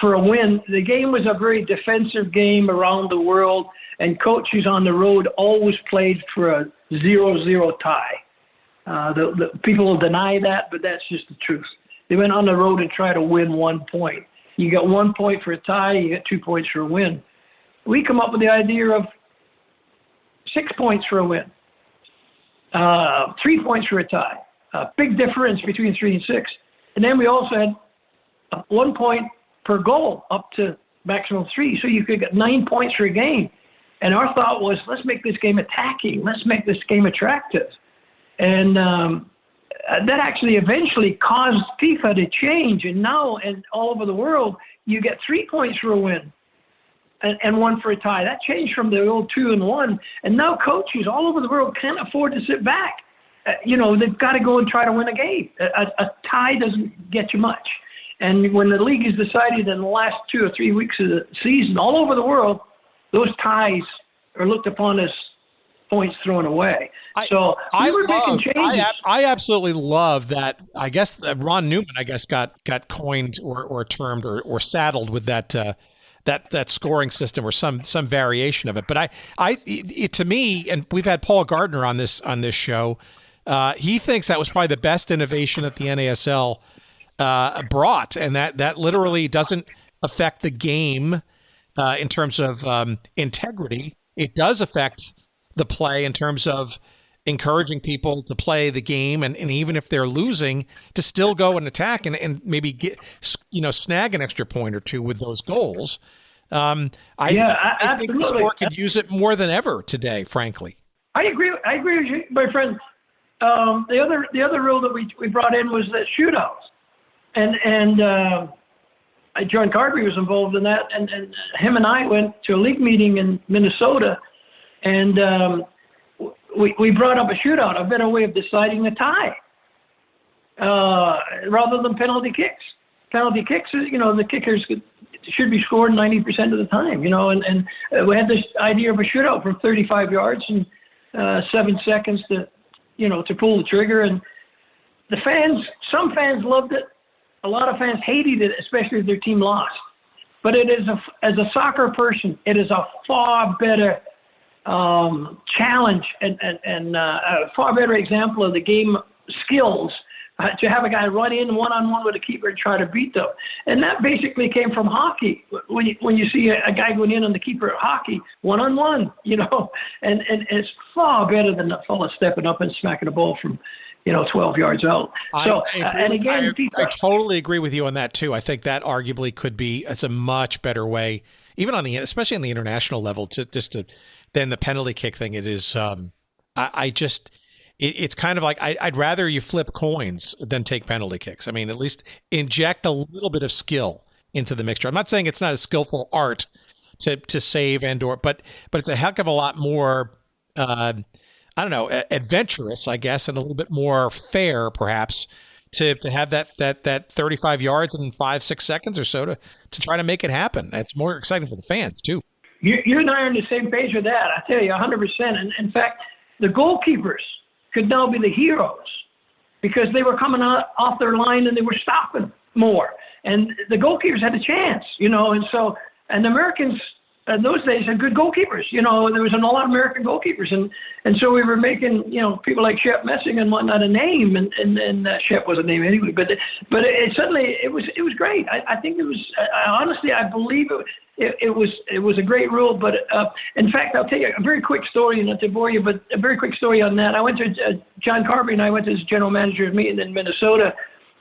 for a win, the game was a very defensive game around the world, and coaches on the road always played for a 0-0 tie. The people will deny that, but that's just the truth. They went on the road and tried to win 1 point. You got 1 point for a tie, you get 2 points for a win. We come up with the idea of 6 points for a win, 3 points for a tie. Big difference between 3 and 6. And then we also had 1 point per goal up to maximum 3. So you could get 9 points for a game. And our thought was, let's make this game attacking. Let's make this game attractive. And that actually eventually caused FIFA to change. And now, and all over the world, you get 3 points for a win and 1 for a tie. That changed from the old 2 and 1. And now coaches all over the world can't afford to sit back. They've got to go and try to win a game. A tie doesn't get you much. And when the league is decided in the last 2 or 3 weeks of the season, all over the world, those ties are looked upon as points thrown away. So we were making changes. I absolutely love that. I guess Ron Newman, got coined or termed or saddled with that scoring system or some variation of it. But to me, and we've had Paul Gardner on this show. He thinks that was probably the best innovation that the NASL brought, and that literally doesn't affect the game in terms of integrity. It does affect the play in terms of encouraging people to play the game, and even if they're losing, to still go and attack and maybe snag an extra point or two with those goals. I think the sport could use it more than ever today, frankly. I agree with you, my friend. The other rule that we brought in was that shootouts, and John Carby was involved in that, and him and I went to a league meeting in Minnesota, and we brought up a shootout, a better way of deciding a tie, rather than penalty kicks. Penalty kicks, the kickers should be scored 90% of the time, and we had this idea of a shootout from 35 yards and 7 seconds to pull the trigger. And some fans loved it. A lot of fans hated it, especially if their team lost. But it is, as a soccer person, it is a far better challenge and a far better example of the game skills to have a guy run in one-on-one with a keeper and try to beat them. And that basically came from hockey. When you see a guy going in on the keeper at hockey, one-on-one, and it's far better than the fella stepping up and smacking a ball from 12 yards out. So, I totally agree with you on that too. I think that arguably it's a much better way, even especially on the international level, than the penalty kick thing. It is, it's kind of like, I'd rather you flip coins than take penalty kicks. I mean, at least inject a little bit of skill into the mixture. I'm not saying it's not a skillful art to save but it's a heck of a lot more, adventurous, I guess, and a little bit more fair, perhaps, to have that 35 yards in 5-6 seconds or so to try to make it happen. It's more exciting for the fans too. You and I are on the same page with that. I tell you, 100%. And in fact, the goalkeepers could now be the heroes because they were coming off their line and they were stopping more. And the goalkeepers had a chance, and the Americans in those days had good goalkeepers. There was a lot of American goalkeepers, and so we were making people like Shep Messing and whatnot a name, and Shep was a name anyway. But it was great. I think it was honestly, I believe it was a great rule. But in fact, I'll tell you a very quick story, not to bore you, but a very quick story on that. I went to John Carby and I went to his general manager's meeting in Minnesota,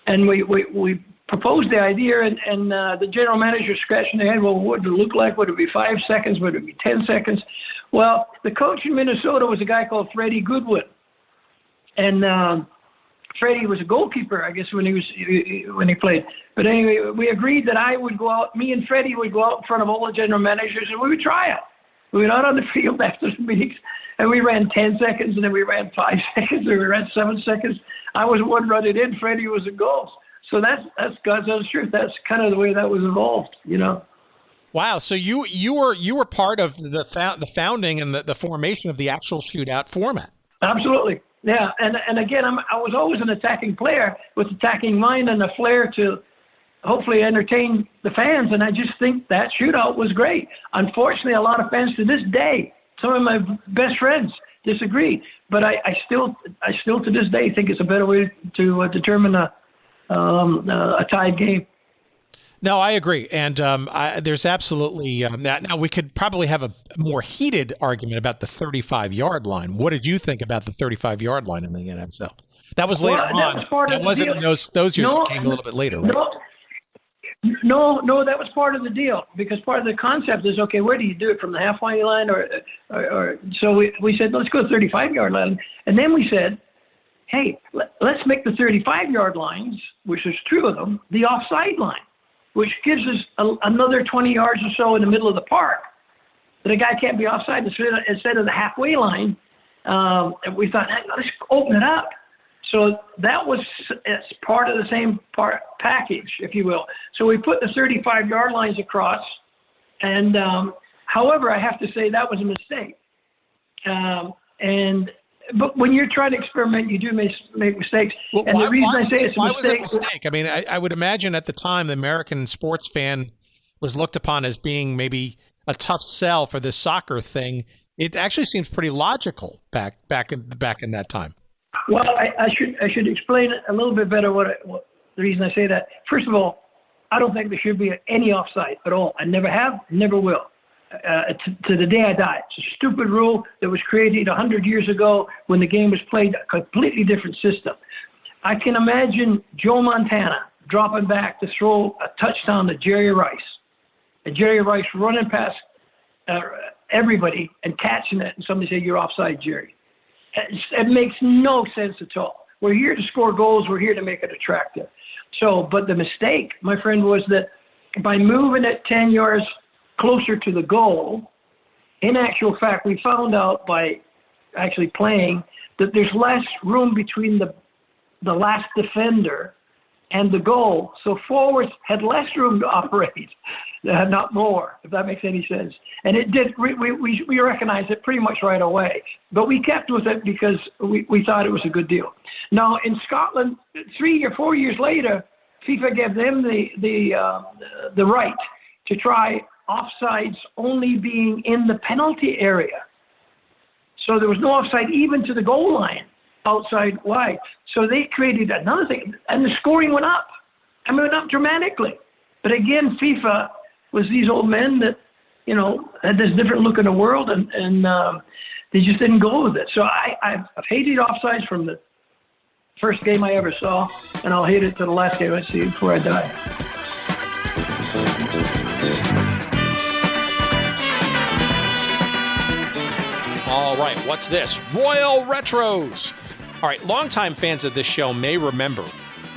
and we proposed the idea, and the general manager scratching their head, well, what would it look like? Would it be 5 seconds? Would it be 10 seconds? Well, the coach in Minnesota was a guy called Freddie Goodwin. And Freddie was a goalkeeper, I guess, when he played. But anyway, we agreed that me and Freddie would go out in front of all the general managers, and we would try it. We went out on the field after the meetings, and we ran 10 seconds, and then we ran 5 seconds, and we ran 7 seconds. I was one running in, Freddie was in goals. So that's God's honest truth. That's kind of the way that was evolved, Wow. So you were part of the founding and the formation of the actual shootout format. Absolutely. Yeah. And again, I was always an attacking player with attacking mind and a flair to hopefully entertain the fans. And I just think that shootout was great. Unfortunately, a lot of fans to this day, some of my best friends disagree, but I still to this day think it's a better way to determine a tied game. No, I agree. And there's absolutely that. Now, we could probably have a more heated argument about the 35-yard line. What did you think about the 35-yard line in the NSL? That was later on. That wasn't in those years. It came a little bit later, right? No, that was part of the deal, because part of the concept is, okay, where do you do it, from the halfway line or so we said, let's go 35-yard line. And then we said, hey, let's make the 35-yard lines, which is two of them, the offside line, which gives us another 20 yards or so in the middle of the park that a guy can't be offside instead of the halfway line. And we thought, hey, let's open it up. So that was it's part of the same package, if you will. So we put the 35-yard lines across, and however, I have to say that was a mistake. But when you're trying to experiment, you do make mistakes. Well, and the reason I say it's a why mistake. was it a mistake? I mean, I would imagine at the time the American sports fan was looked upon as being maybe a tough sell for this soccer thing. It actually seems pretty logical back in that time. Well, I should explain a little bit better what the reason I say that. First of all, I don't think there should be any offside at all. I never have, never will. To the day I die. It's a stupid rule that was created 100 years ago when the game was played a completely different system. I can imagine Joe Montana dropping back to throw a touchdown to Jerry Rice. And Jerry Rice running past everybody and catching it, and somebody say, "You're offside, Jerry." It makes no sense at all. We're here to score goals. We're here to make it attractive. But the mistake, my friend, was that by moving it 10 yards closer to the goal, in actual fact, we found out by actually playing that there's less room between the last defender and the goal. So forwards had less room to operate, not more, if that makes any sense. And it did. We recognized it pretty much right away. But we kept with it because we thought it was a good deal. Now, in Scotland, 3 or 4 years later, FIFA gave them the right to try offsides only being in the penalty area. So there was no offside even to the goal line, outside wide. So they created another thing, and the scoring went up. I mean, it went up dramatically. But again, FIFA was these old men that, had this different look in the world, and they just didn't go with it. So I've hated offsides from the first game I ever saw, and I'll hate it to the last game I see before I die. All right, what's this? Royal Retros. All right, longtime fans of this show may remember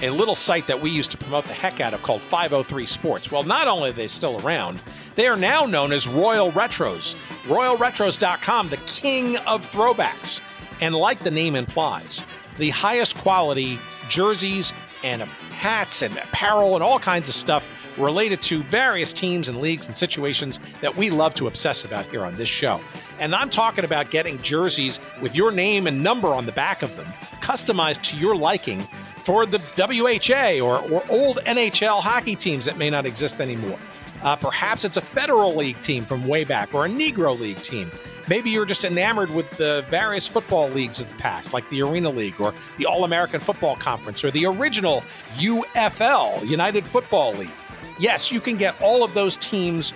a little site that we used to promote the heck out of called 503 Sports. Well, not only are they still around, they are now known as Royal Retros. RoyalRetros.com, the king of throwbacks. And like the name implies, the highest quality jerseys and hats and apparel and all kinds of stuff related to various teams and leagues and situations that we love to obsess about here on this show. And I'm talking about getting jerseys with your name and number on the back of them, customized to your liking for the WHA or old NHL hockey teams that may not exist anymore. Perhaps it's a Federal League team from way back or a Negro League team. Maybe you're just enamored with the various football leagues of the past, like the Arena League or the All-American Football Conference or the original UFL, United Football League. Yes, you can get all of those teams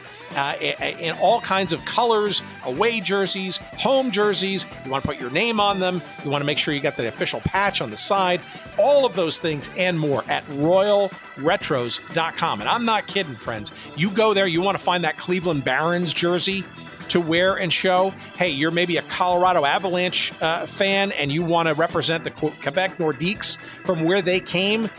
in all kinds of colors, away jerseys, home jerseys. You want to put your name on them. You want to make sure you got the official patch on the side. All of those things and more at RoyalRetros.com. And I'm not kidding, friends. You go there, you want to find that Cleveland Barons jersey to wear and show. Hey, you're maybe a Colorado Avalanche fan and you want to represent the Quebec Nordiques from where they came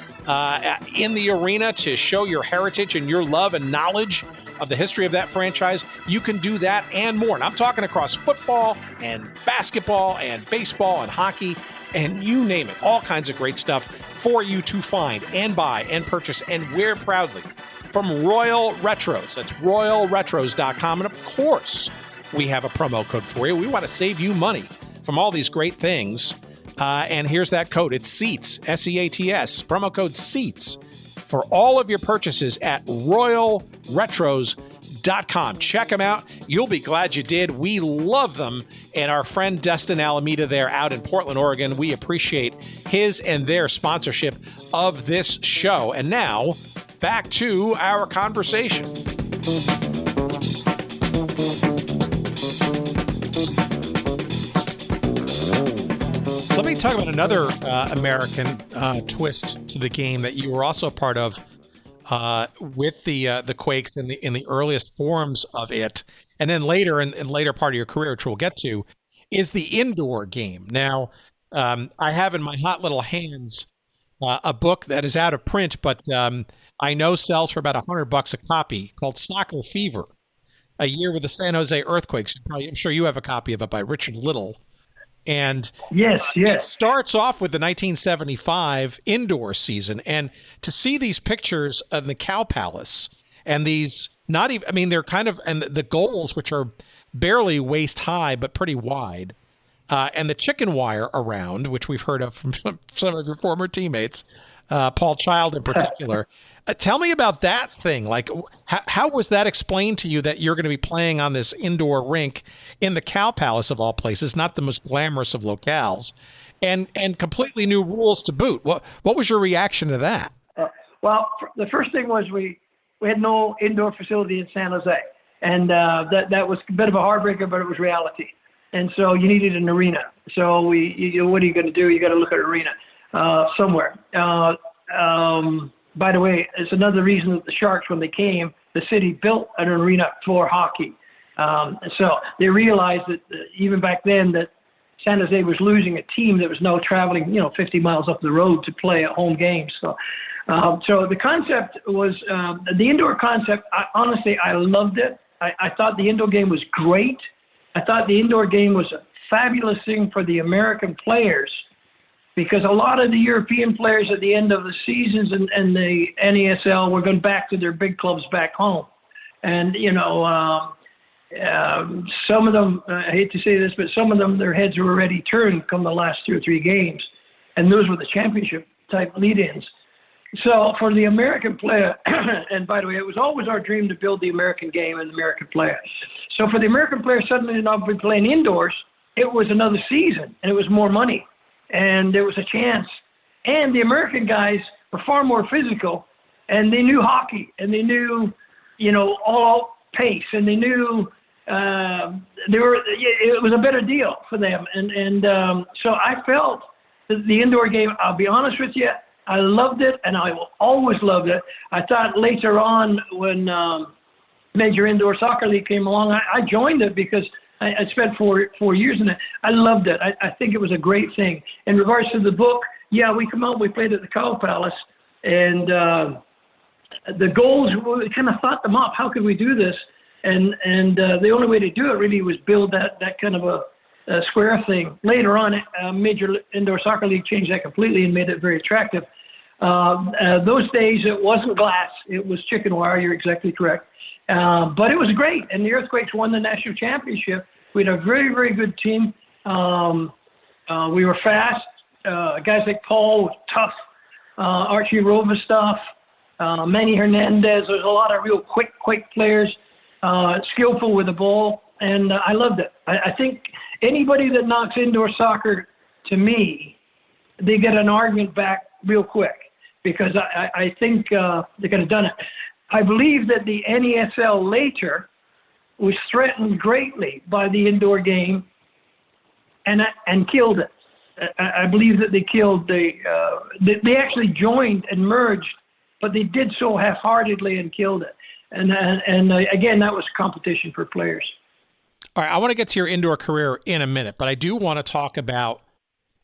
in the arena to show your heritage and your love and knowledge of the history of that franchise. You can do that and more. And I'm talking across football and basketball and baseball and hockey and you name it. All kinds of great stuff for you to find and buy and purchase and wear proudly from Royal Retros. That's RoyalRetros.com. And of course, we have a promo code for you. We want to save you money from all these great things. And here's that code. It's SEATS, SEATS, promo code SEATS for all of your purchases at RoyalRetros.com. Check them out. You'll be glad you did. We love them. And our friend Destin Alameda there out in Portland, Oregon, we appreciate his and their sponsorship of this show. And now, back to our conversation. Let me talk about another American twist to the game that you were also part of with the Quakes in the earliest forms of it, and then later in later part of your career, which we'll get to, is the indoor game. Now, I have in my hot little hands a book that is out of print, but I know sells for about $100 a copy, called Soccer Fever: A Year with the San Jose Earthquakes. I'm sure you have a copy of it by Richard Little. And Yes, it yes. starts off with the 1975 indoor season. And to see these pictures of the Cow Palace and these not even, I mean, they're kind of, and the goals, which are barely waist high, but pretty wide, and the chicken wire around, which we've heard of from some of your former teammates, Paul Child in particular. Tell me about that thing. Like, how was that explained to you that you're going to be playing on this indoor rink in the Cow Palace of all places, not the most glamorous of locales, and completely new rules to boot? What was your reaction to that? Well, the first thing was we had no indoor facility in San Jose, and that was a bit of a heartbreaker, but it was reality. And so you needed an arena. So what are you going to do? You got to look at an arena somewhere. By the way, it's another reason that the Sharks, when they came, the city built an arena for hockey. So they realized that even back then that San Jose was losing a team that was now traveling, 50 miles up the road to play at home games. So the concept was the indoor concept. Honestly, I loved it. I thought the indoor game was great. I thought the indoor game was a fabulous thing for the American players, because a lot of the European players at the end of the seasons and the NASL were going back to their big clubs back home. And, some of them, I hate to say this, but some of them, their heads were already turned come the last 2 or 3 games. And those were the championship type lead-ins. So for the American player, and by the way, it was always our dream to build the American game and the American player. So for the American player suddenly to not be playing indoors, it was another season, and it was more money, and there was a chance. And the American guys were far more physical, and they knew hockey, and they knew, all pace, and they knew it was a better deal for them. And so I felt that the indoor game, I'll be honest with you, I loved it, and I will always love it. I thought later on when Major Indoor Soccer League came along, I joined it because I spent four years in it. I loved it. I think it was a great thing. In regards to the book, yeah, we played at the Cow Palace, and the goals, we kind of thought them up. How could we do this? And the only way to do it really was build that kind of a square thing. Later on, Major Indoor Soccer League changed that completely and made it very attractive. Those days, it wasn't glass. It was chicken wire. You're exactly correct. But it was great. And the Earthquakes won the national championship. We had a very, very good team. We were fast. Guys like Paul was tough. Archie Rovastoff, Manny Hernandez. There's a lot of real quick players, skillful with the ball. And I loved it. I think anybody that knocks indoor soccer, to me, they get an argument back real quick, because I think they could have done it. I believe that the NASL later was threatened greatly by the indoor game and killed it. I believe that they killed they actually joined and merged, but they did so half-heartedly and killed it. And again, that was competition for players. All right, I want to get to your indoor career in a minute, but I do want to talk about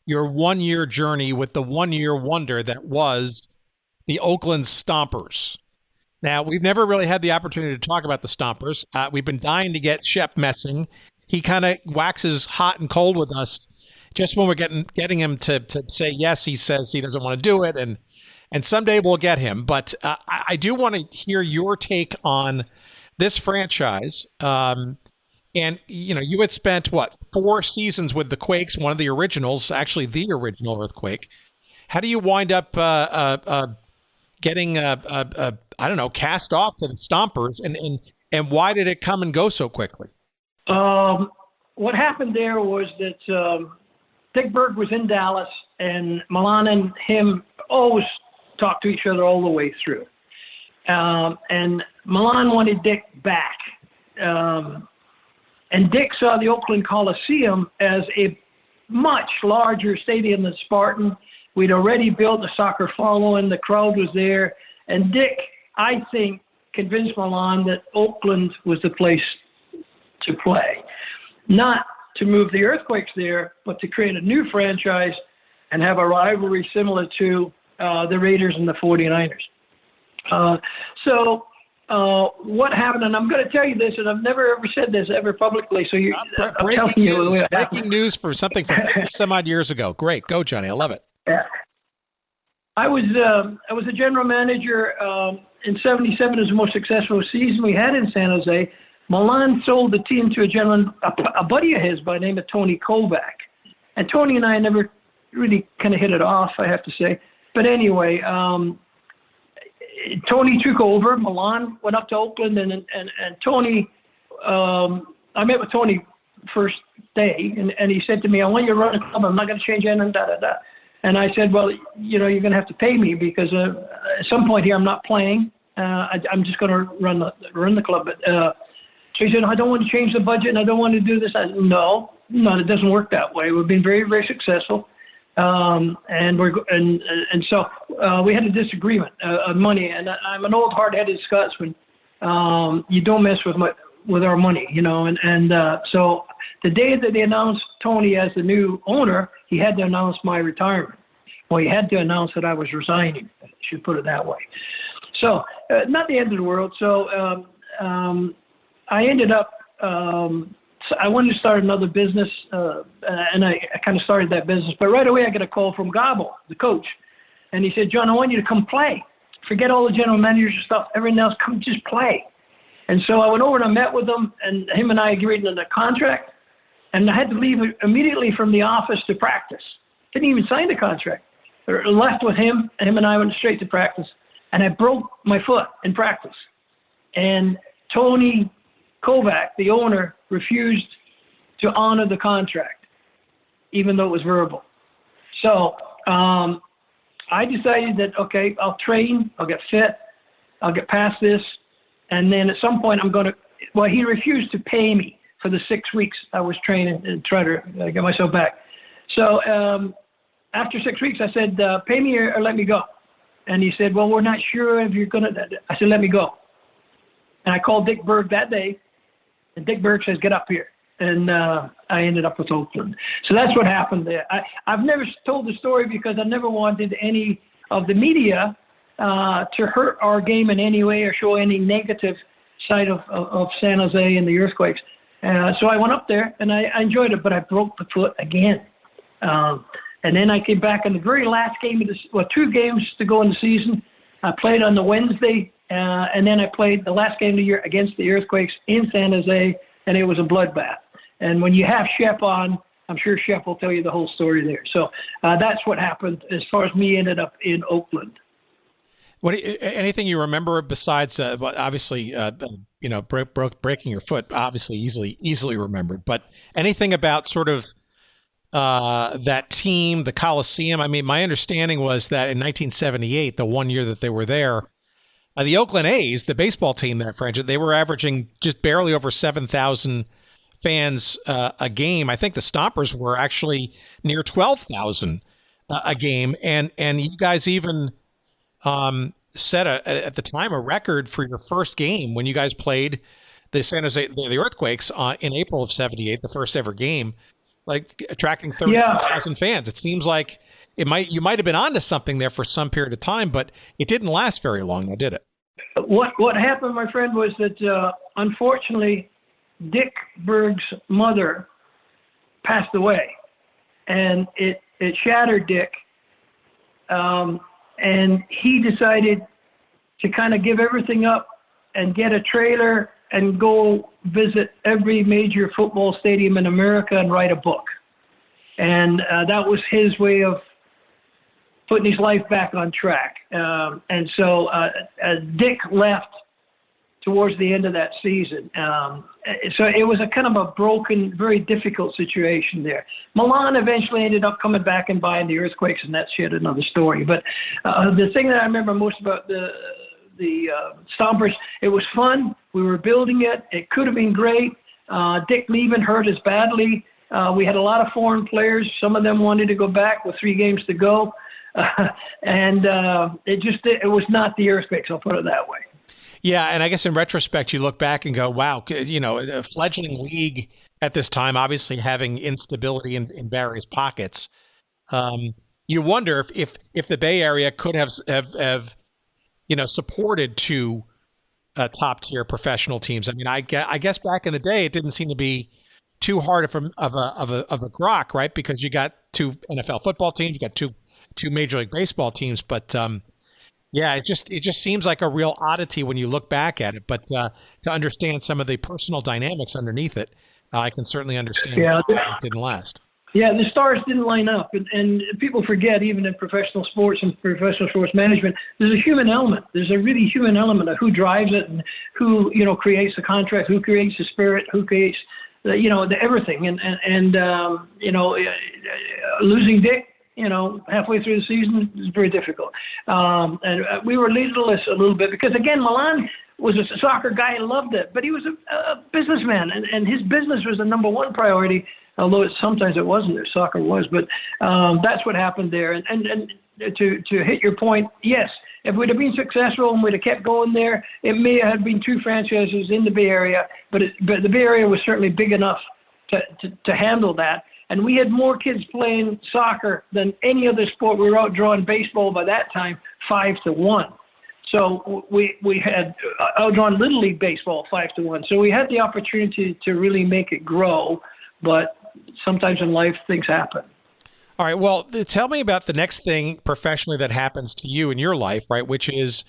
your one-year journey with the one-year wonder that was the Oakland Stompers. Now, we've never really had the opportunity to talk about the Stompers. We've been dying to get Shep Messing. He kind of waxes hot and cold with us. Just when we're getting him to say yes, he says he doesn't want to do it, and someday we'll get him. But I do want to hear your take on this franchise. And, you had spent, 4 seasons with the Quakes, one of the originals, actually the original Earthquake. How do you wind up getting, cast off to the Stompers, and why did it come and go so quickly? What happened there was that Dick Berg was in Dallas, and Milan and him always talked to each other all the way through. And Milan wanted Dick back. And Dick saw the Oakland Coliseum as a much larger stadium than Spartan. We'd already built a soccer following. The crowd was there. And Dick, I think, convinced Milan that Oakland was the place to play. Not to move the Earthquakes there, but to create a new franchise and have a rivalry similar to the Raiders and the 49ers. So what happened, and I'm going to tell you this, and I've never ever said this ever publicly. So you, I'm telling you the way it happened. Breaking news for something from 50 some odd years ago. Great, go Johnny, I love it. Yeah. I was a general manager in '77. It was the most successful season we had in San Jose. Milan sold the team to a buddy of his by the name of Tony Kovac, and Tony and I never really kind of hit it off, I have to say. But anyway, Tony took over. Milan went up to Oakland, and Tony. I met with Tony first day, and he said to me, "I want you to run the club. I'm not going to change anything." And I said, "Well, you're going to have to pay me because at some point here I'm not playing. I'm just going to run the club." But so he said, "I don't want to change the budget, and I don't want to do this." I said, No, it doesn't work that way. We've been very, very successful. So we had a disagreement on money, and I'm an old hard-headed Scotsman. You don't mess with our money, so the day that they announced Tony as the new owner, he had to announce my retirement. Well, he had to announce that I was resigning. I should put it that way. So not the end of the world. So I ended up. So I wanted to start another business, and I kind of started that business. But right away, I got a call from Gabo, the coach, and he said, "John, I want you to come play. Forget all the general managers and stuff. Everything else, come just play." And so I went over and I met with him, and him and I agreed on the contract. And I had to leave immediately from the office to practice. Didn't even sign the contract. I left with him, and him and I went straight to practice. And I broke my foot in practice. And Tony Kovac, the owner, refused to honor the contract, even though it was verbal. So I decided that, okay, I'll train, I'll get fit, I'll get past this, and then at some point he refused to pay me for the 6 weeks I was training and try to get myself back. So after 6 weeks, I said, pay me or let me go. And he said, well, we're not sure if you're going to. I said, let me go. And I called Dick Berg that day, and Dick Berg says, get up here. And I ended up with Oakland. So that's what happened there. I've never told the story because I never wanted any of the media to hurt our game in any way or show any negative side of San Jose and the Earthquakes. So I went up there, and I enjoyed it, but I broke the foot again. And then I came back in the very last game of 2 games to go in the season. I played on the Wednesday, and then I played the last game of the year against the Earthquakes in San Jose, and it was a bloodbath. And when you have Shep on, I'm sure Shep will tell you the whole story there. So that's what happened as far as me ended up in Oakland. Anything you remember besides, obviously, breaking your foot, obviously easily remembered, but anything about sort of that team, the Coliseum? I mean, my understanding was that in 1978, the 1 year that they were there, the Oakland A's, the baseball team, that franchise, they were averaging just barely over 7,000 fans a game. I think the Stompers were actually near 12,000 a game, and you guys even set at the time a record for your first game when you guys played the San Jose the Earthquakes in April of '78, the first ever game, like attracting 32,000 fans. It seems like you might have been onto something there for some period of time, but it didn't last very long, now did it? What happened, my friend, was that unfortunately Dick Berg's mother passed away, and it shattered Dick. And he decided to kind of give everything up and get a trailer and go visit every major football stadium in America and write a book. And that was his way of putting his life back on track. And so Dick left towards the end of that season. So it was a kind of a broken, very difficult situation there. Milan eventually ended up coming back and buying the Earthquakes, and that's yet another story. But the thing that I remember most about the Stompers, it was fun. We were building it. It could have been great. Dick leaving hurt us badly. We had a lot of foreign players. Some of them wanted to go back with 3 games to go. And it was not the Earthquakes, I'll put it that way. Yeah, and I guess in retrospect, you look back and go, wow, a fledgling league at this time, obviously having instability in various pockets. You wonder if the Bay Area could have supported to top-tier professional teams. I mean, I guess back in the day, it didn't seem to be too hard of a grok, right? Because you got 2 NFL football teams, you got two Major League Baseball teams, but yeah, it just seems like a real oddity when you look back at it. But to understand some of the personal dynamics underneath it, I can certainly understand why it didn't last. Yeah, the stars didn't line up, and people forget, even in professional sports and professional sports management, there's a human element. There's a really human element of who drives it and who creates the contract, who creates the spirit, who creates the everything. And losing Dick, halfway through the season is very difficult. And we were leaderless a little bit because, again, Milan was a soccer guy and loved it, but he was a businessman, and his business was the number one priority, although sometimes it wasn't, or soccer was. But that's what happened there. And to hit your point, yes, if we'd have been successful and we'd have kept going there, it may have been 2 franchises in the Bay Area, but the Bay Area was certainly big enough to handle that. And we had more kids playing soccer than any other sport. We were outdrawing baseball by that time 5-1. So we had outdrawn Little League baseball 5-1. So we had the opportunity to really make it grow, but sometimes in life things happen. All right. Well, tell me about the next thing professionally that happens to you in your life, right? Which is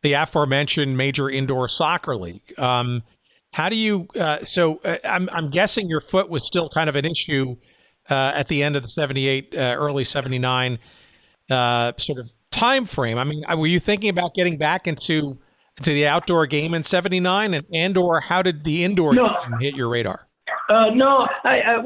the aforementioned Major Indoor Soccer League. How do you? I'm guessing your foot was still kind of an issue at the end of the '78, early '79 sort of time frame. I mean, were you thinking about getting back into the outdoor game in '79, and/or how did the indoor game hit your radar? No, I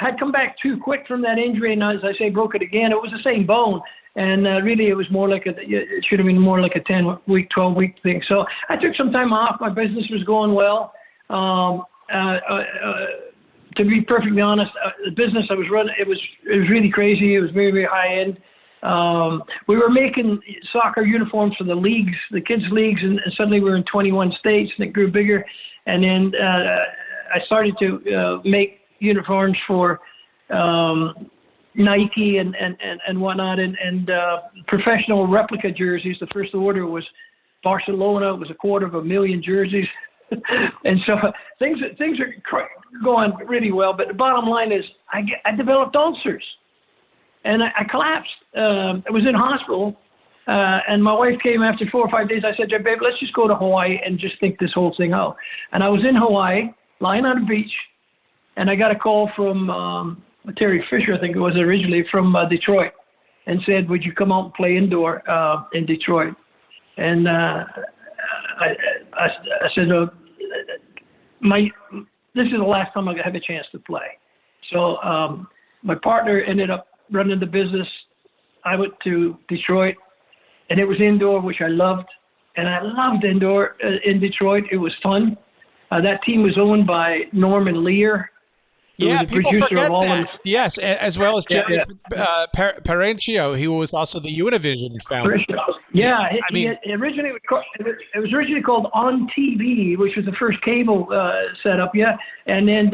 had come back too quick from that injury, and as I say, broke it again. It was the same bone, and really it was more like it should have been more like a 10-week, 12-week thing. So I took some time off. My business was going well. To be perfectly honest, the business I was running, it was really crazy. It was very, very high end. We were making soccer uniforms for the leagues, the kids' leagues, and suddenly we were in 21 states, and it grew bigger. And then I started to make uniforms for Nike and whatnot, and professional replica jerseys. The first order was Barcelona. It was 250,000 jerseys. And so things are going really well. But the bottom line is I developed ulcers, and I collapsed. I was in hospital, and my wife came after 4 or 5 days. I said, babe, let's just go to Hawaii and just think this whole thing out. And I was in Hawaii, lying on a beach, and I got a call from Terry Fisher, I think it was originally, from Detroit, and said, would you come out and play indoor in Detroit? And I said, this is the last time I have a chance to play. So my partner ended up running the business. I went to Detroit, and it was indoor, which I loved. And I loved indoor in Detroit. It was fun. That team was owned by Norman Lear. Yeah, people forget that. Yes, as well as Jerry Parencio, who was also the Univision founder. Yeah, it was originally called On TV, which was the first cable setup. Yeah, and then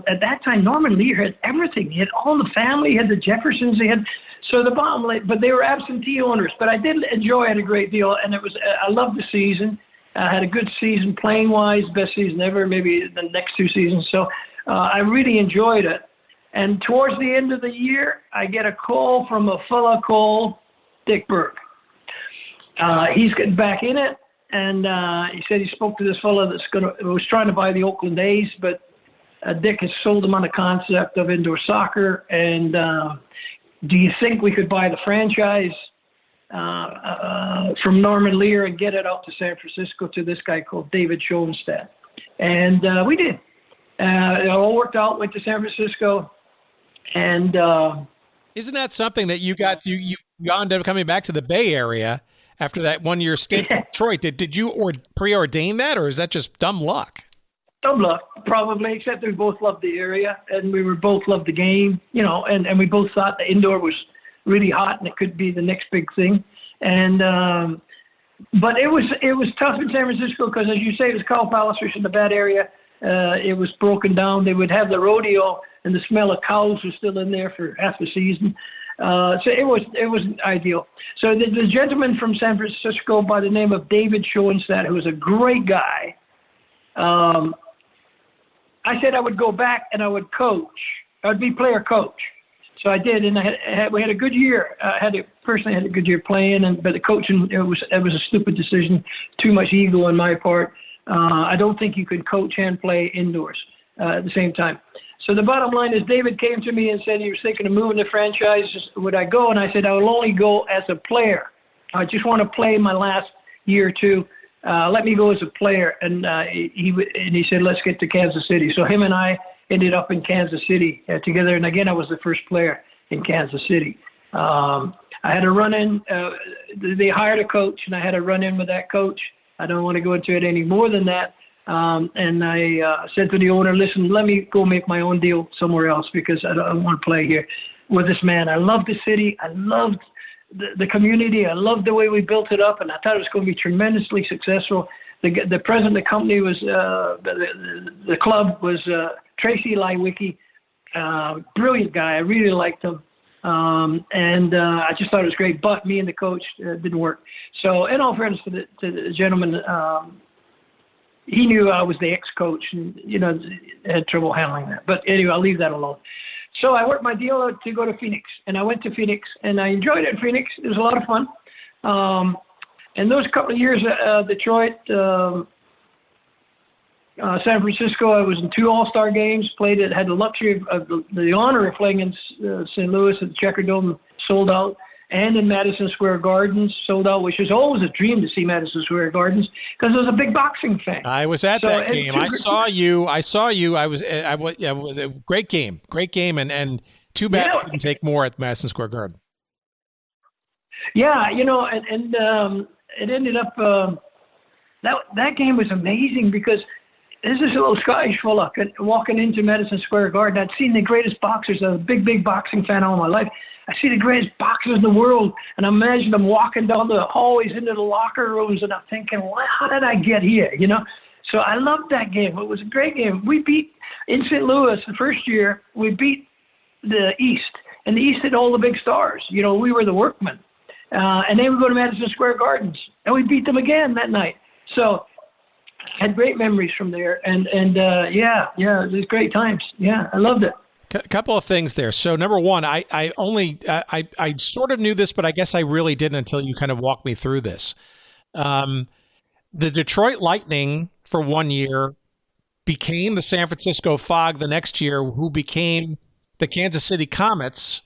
at that time, Norman Lear had everything. He had all the family. He had the Jeffersons. He had so the bottom line, but they were absentee owners. But I did enjoy it a great deal, and it was I loved the season. I had a good season playing wise, best season ever. Maybe the next 2 seasons. So. I really enjoyed it. And towards the end of the year, I get a call from a fella called Dick Burke. He's getting back in it, and he said he spoke to this fella was trying to buy the Oakland A's, but Dick has sold him on the concept of indoor soccer. And do you think we could buy the franchise from Norman Lear and get it out to San Francisco to this guy called David Schoenstatt? And we did. It all worked out, went to San Francisco, and isn't that something that you got to you ended up coming back to the Bay Area after that 1-year stint in Detroit? Did you preordain that, or is that just dumb luck? Dumb luck, probably, except we both loved the area, and we both loved the game, and we both thought the indoor was really hot and it could be the next big thing. And but it was tough in San Francisco because, as you say, it was Cow Palace, which is a bad area. It was broken down. They would have the rodeo, and the smell of cows was still in there for half the season. So it wasn't ideal. So the gentleman from San Francisco by the name of David Schoenstatt, who was a great guy, I said I would go back and I would coach. I would be player coach. So I did, and we had a good year. Personally had a good year playing, but the coaching it was a stupid decision. Too much ego on my part. I don't think you could coach and play indoors at the same time. So the bottom line is, David came to me and said he was thinking of moving the franchise. Would I go? And I said I will only go as a player. I just want to play my last year or two. Let me go as a player. And he said, let's get to Kansas City. So him and I ended up in Kansas City together. And again, I was the first player in Kansas City. I had a run-in. They hired a coach, and I had a run-in with that coach. I don't want to go into it any more than that. And I said to the owner, listen, let me go make my own deal somewhere else because I don't want to play here with this man. I loved the city. I loved the community. I loved the way we built it up, and I thought it was going to be tremendously successful. The president of the company was, the club was Tracy Lywicki, brilliant guy. I really liked him. And I just thought it was great, but me and the coach didn't work. So in all fairness to the gentleman, he knew I was the ex-coach and, had trouble handling that. But anyway, I'll leave that alone. So I worked my deal out to go to Phoenix, and I went to Phoenix, and I enjoyed it in Phoenix. It was a lot of fun. And those couple of years, Detroit, San Francisco, I was in 2 All-Star games, had the luxury of the honor of playing in St. Louis at the Checker Dome, sold out, and in Madison Square Gardens, sold out, which was always a dream to see Madison Square Gardens because I was a big boxing fan. I was at that game. I saw you. Great game, and too bad I didn't take more at Madison Square Garden. Yeah, and it ended up that game was amazing because this is a little Scottish fella walking into Madison Square Garden. I'd seen the greatest boxers. I was a big boxing fan all my life. I see the greatest boxers in the world, and I imagine them walking down the hallways into the locker rooms, and I'm thinking, well, how did I get here? So I loved that game. It was a great game. We beat, in St. Louis, the first year, we beat the East, and the East had all the big stars. We were the workmen. And then we go to Madison Square Gardens, and we beat them again that night. So I had great memories from there, and it was great times. Yeah, I loved it. A couple of things there. So number one, I sort of knew this, but I guess I really didn't until you kind of walked me through this. The Detroit Lightning for 1 year became the San Francisco Fog the next year, who became the Kansas City Comets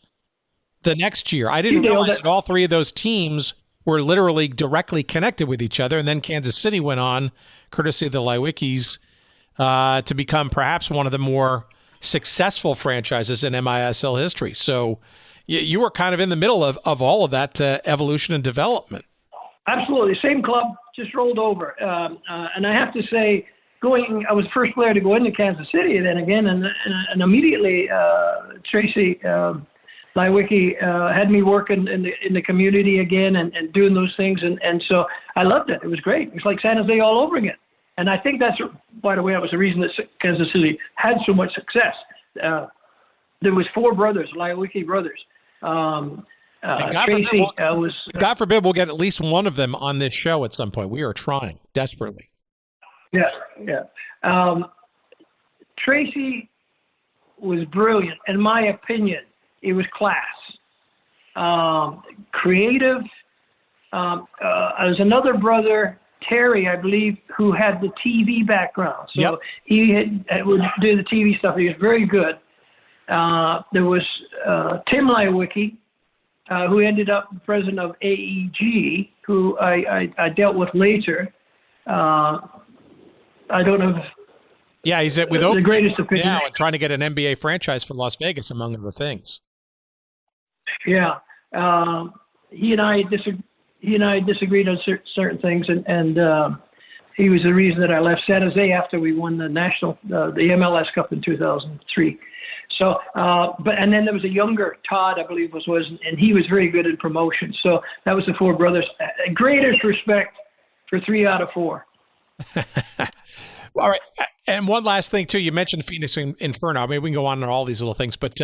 the next year. I didn't realize that all 3 of those teams were literally directly connected with each other. And then Kansas City went on, courtesy of the Lywickis, to become perhaps one of the more successful franchises in MISL history. So you were kind of in the middle of all of that evolution and development. Absolutely. Same club, just rolled over. And I have to say, I was the first player to go into Kansas City then again, and immediately Tracy Lywicki had me working in the community again and doing those things. And so I loved it. It was great. It was like San Jose all over again. And I think that's, by the way, that was the reason that Kansas City had so much success. There was 4 brothers, Lywicki brothers. God forbid we'll get at least one of them on this show at some point. We are trying desperately. Yeah. Tracy was brilliant. In my opinion, it was class. Creative. There's another brother, Terry, I believe, who had the TV background. So he would do the TV stuff. He was very good. There was Tim Lywicki, who ended up president of AEG, who I dealt with later. I don't know if he's with Oakland the greatest opinion now and trying to get an NBA franchise from Las Vegas, among other things. Yeah. He and I disagreed on certain things, and he was the reason that I left San Jose after we won the the MLS Cup in 2003. So, and then there was a younger Todd, I believe was, and he was very good in promotion. So that was the 4 brothers. Greatest respect for 3 out of 4. All right. And one last thing too, you mentioned Phoenix Inferno. I mean, we can go on all these little things, but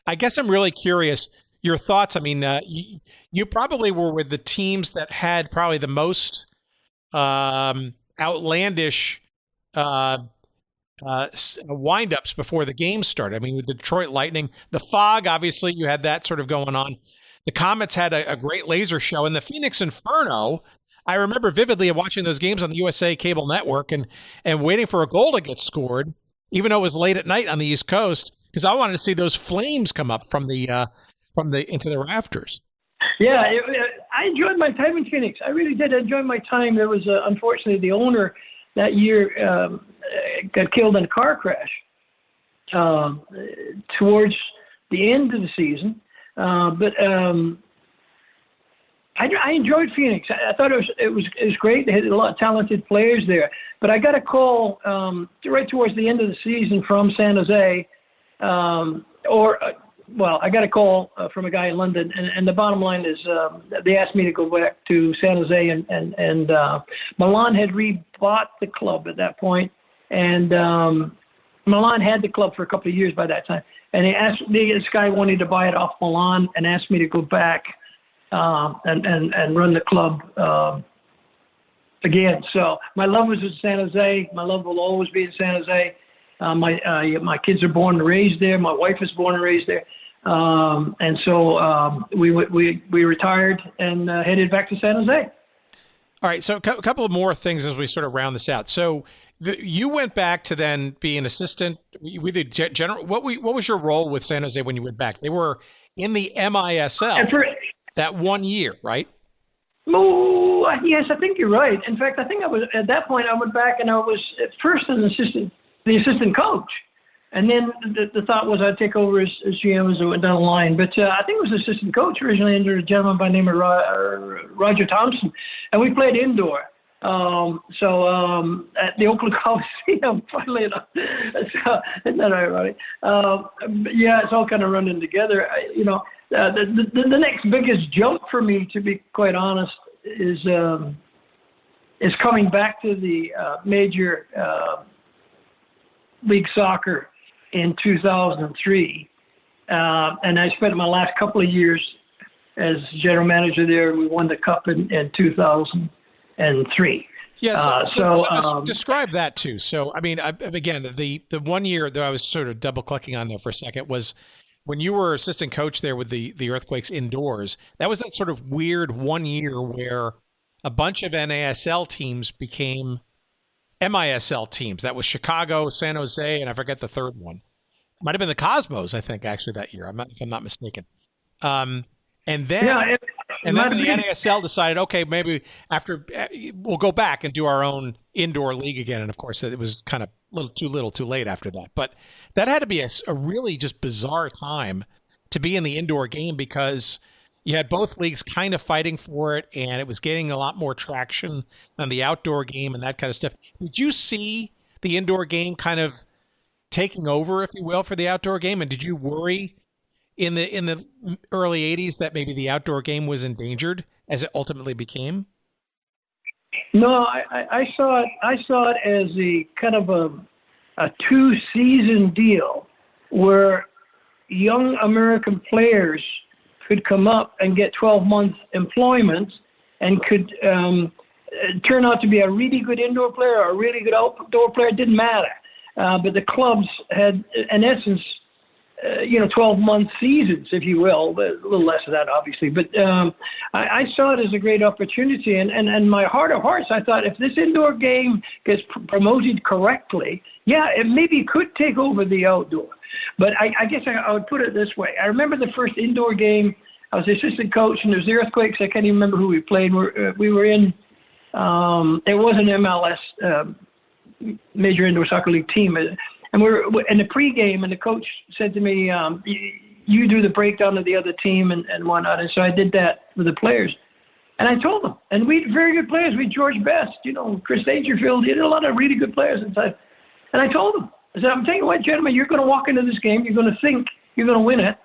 I guess I'm really curious. your thoughts. I mean, you probably were with the teams that had probably the most outlandish wind-ups before the game started. I mean, with the Detroit Lightning, the Fog, obviously, you had that sort of going on. The Comets had a great laser show, and the Phoenix Inferno, I remember vividly watching those games on the USA cable network and waiting for a goal to get scored, even though it was late at night on the East Coast, because I wanted to see those flames come up from the into the rafters. Yeah, I enjoyed my time in Phoenix. I really did enjoy my time. There was unfortunately the owner that year got killed in a car crash towards the end of the season. But I enjoyed Phoenix. I thought it was great. They had a lot of talented players there. But I got a call right towards the end of the season from San Jose, I got a call from a guy in London, and the bottom line is they asked me to go back to San Jose, and Milan had rebought the club at that point, and Milan had the club for a couple of years by that time, and this guy wanted to buy it off Milan and asked me to go back and run the club again. So my love was in San Jose. My love will always be in San Jose. My kids are born and raised there. My wife is born and raised there. And so we retired and headed back to San Jose. All right. So a couple of more things as we sort of round this out. So you went back to then be an assistant with the general. What was your role with San Jose when you went back? They were in the MISL that 1 year, right? Oh, yes, I think you're right. In fact, I think I was at that point. I went back and I was at first the assistant coach, and then the thought was I'd take over as GM as it went down the line. But I think it was assistant coach originally under a gentleman by the name of Roger Thompson, and we played indoor. At the Oakland Coliseum, funnily enough. Isn't that ironic? Yeah, it's all kind of running together. The next biggest jump for me, to be quite honest, is coming back to the major league soccer in 2003. And I spent my last couple of years as general manager there. We won the cup in 2003. Yes. So describe that too. So, I mean, again, the 1 year that I was sort of double clicking on there for a second was when you were assistant coach there with the Earthquakes indoors. That was that sort of weird 1 year where a bunch of NASL teams became MISL teams. That was Chicago, San Jose, and I forget the third one. Might have been the Cosmos, I think, actually, that year, if I'm not mistaken. And then the NASL decided, okay, maybe after we'll go back and do our own indoor league again. And of course, it was kind of little too late after that. But that had to be a really just bizarre time to be in the indoor game because you had both leagues kind of fighting for it, and it was getting a lot more traction on the outdoor game and that kind of stuff. Did you see the indoor game kind of taking over, if you will, for the outdoor game? And did you worry in the early 80s that maybe the outdoor game was endangered as it ultimately became? No, I saw it as a kind of a 2-season deal where young American players could come up and get 12-month employment and could turn out to be a really good indoor player or a really good outdoor player. It didn't matter. But the clubs had, in essence, 12-month seasons, if you will, a little less of that, obviously. But I saw it as a great opportunity. And my heart of hearts, I thought if this indoor game gets promoted correctly, yeah, it maybe could take over the outdoor. But I guess I would put it this way. I remember the first indoor game. I was the assistant coach, and there was the Earthquakes. I can't even remember who we played. We were in, it was an MLS major indoor soccer league team. And we're in the pregame, and the coach said to me, you do the breakdown of the other team and whatnot. And so I did that with the players. And I told them. And we had very good players. We had George Best, Chris Dangerfield. He had a lot of really good players inside. And I told them, I said, I'm telling you what, gentlemen, you're going to walk into this game. You're going to think you're going to win it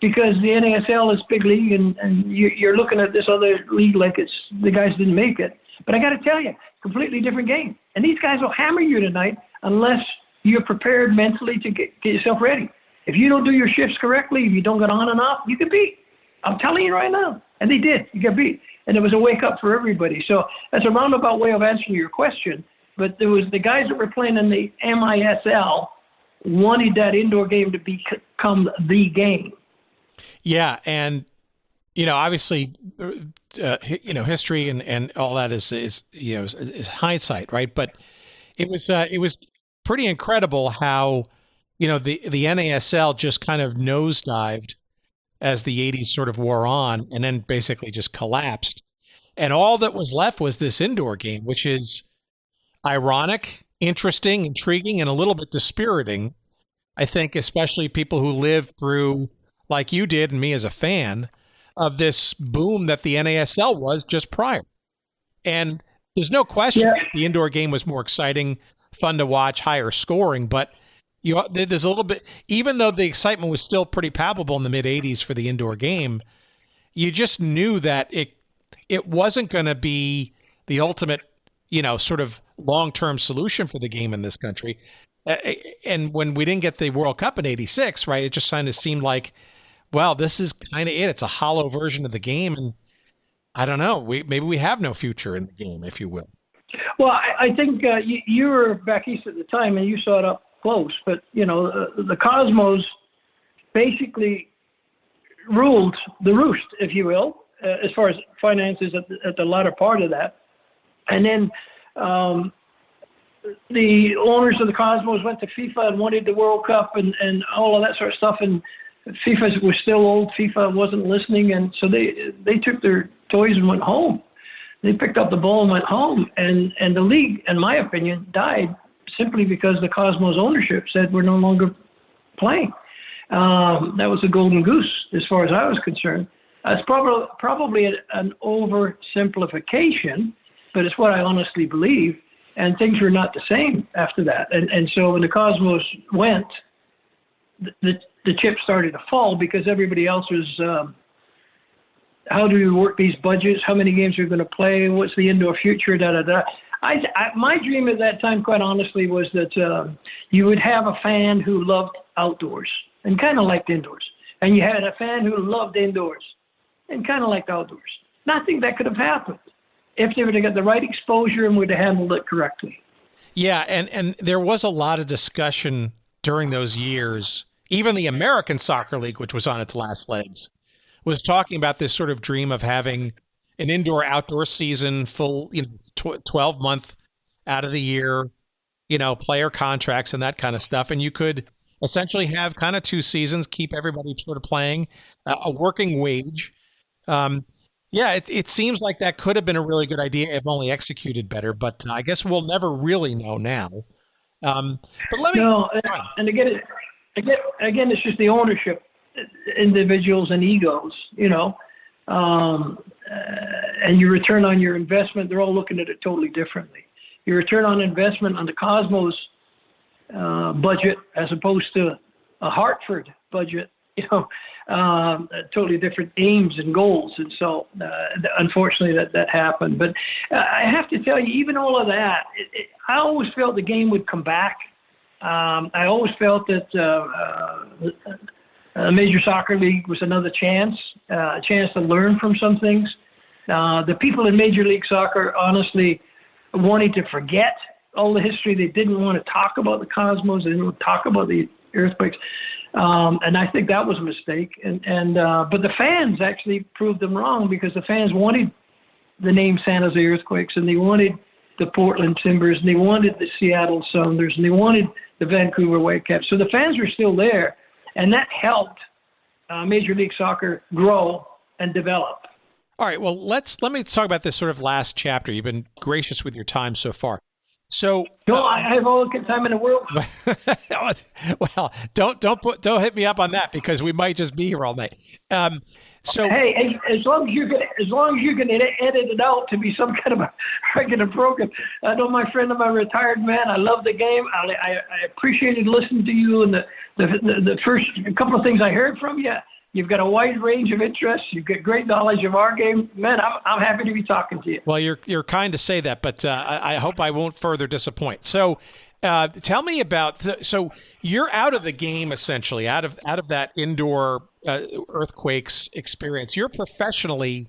because the NASL is big league, and you're looking at this other league like it's the guys didn't make it. But I got to tell you, completely different game. And these guys will hammer you tonight unless you're prepared mentally to get yourself ready. If you don't do your shifts correctly, if you don't get on and off, you get beat. I'm telling you right now. And they did. You get beat. And it was a wake-up for everybody. So that's a roundabout way of answering your question. But there was the guys that were playing in the MISL wanted that indoor game to become the game. Yeah, and obviously, history and all that is hindsight, right? But it was pretty incredible how the NASL just kind of nosedived as the 80s sort of wore on, and then basically just collapsed. And all that was left was this indoor game, which is ironic, interesting, intriguing, and a little bit dispiriting. I think especially people who live through, like you did and me as a fan, of this boom that the NASL was just prior. And there's no question that the indoor game was more exciting, fun to watch, higher scoring, but there's a little bit, even though the excitement was still pretty palpable in the mid-'80s for the indoor game, you just knew that it wasn't going to be the ultimate, sort of long-term solution for the game in this country. And when we didn't get the World Cup in '86, right, it just kind of seemed like, well, this is kind of it. It's a hollow version of the game, and I don't know. Maybe we have no future in the game, if you will. Well, I think you were back east at the time, and you saw it up close. But the Cosmos basically ruled the roost, if you will, as far as finances at the latter part of that. And then the owners of the Cosmos went to FIFA and wanted the World Cup and all of that sort of stuff. And FIFA was still old. FIFA wasn't listening. And so they took their toys and went home. They picked up the ball and went home. And the league, in my opinion, died simply because the Cosmos ownership said we're no longer playing. That was a golden goose as far as I was concerned. It's probably an oversimplification, but it's what I honestly believe. And things were not the same after that. And so when the Cosmos went, the chips started to fall because everybody else was, how do we work these budgets? How many games are we going to play? What's the indoor future? My dream at that time, quite honestly, was that you would have a fan who loved outdoors and kind of liked indoors. And you had a fan who loved indoors and kind of liked outdoors. And I think that could have happened if they would have got the right exposure and would have handled it correctly. Yeah, and there was a lot of discussion during those years. Even the American Soccer League, which was on its last legs, was talking about this sort of dream of having an indoor-outdoor season, full 12-month out of the year, player contracts and that kind of stuff. And you could essentially have kind of 2 seasons, keep everybody sort of playing a working wage. It seems like that could have been a really good idea if only executed better, but I guess we'll never really know now. But let me... No, and again, it's just the ownership, individuals and egos, and your return on your investment, they're all looking at it totally differently. Your return on investment on the Cosmos budget as opposed to a Hartford budget, totally different aims and goals. And so, unfortunately, that happened. But I have to tell you, even all of that, I always felt the game would come back. I always felt that Major Soccer League was another chance, a chance to learn from some things. The people in Major League Soccer honestly wanted to forget all the history. They didn't want to talk about the Cosmos. They didn't want to talk about the earthquakes. And I think that was a mistake. But the fans actually proved them wrong because the fans wanted the name San Jose Earthquakes, and they wanted the Portland Timbers, and they wanted the Seattle Sounders, and they wanted the Vancouver Whitecaps. So the fans were still there, and that helped Major League Soccer grow and develop. All right, well, let me talk about this sort of last chapter. You've been gracious with your time so far. So no, I have all the time in the world. Well, don't hit me up on that because we might just be here all night. So hey, as long as you can edit it out to be some kind of a regular program. I know my friend, I'm a retired man. I love the game. I appreciated listening to you and the first couple of things I heard from you. You've got a wide range of interests. You've got great knowledge of our game. Man, I'm happy to be talking to you. Well, you're kind to say that, but I hope I won't further disappoint. So Tell me about, so you're out of the game essentially, out of that indoor earthquakes experience. You're professionally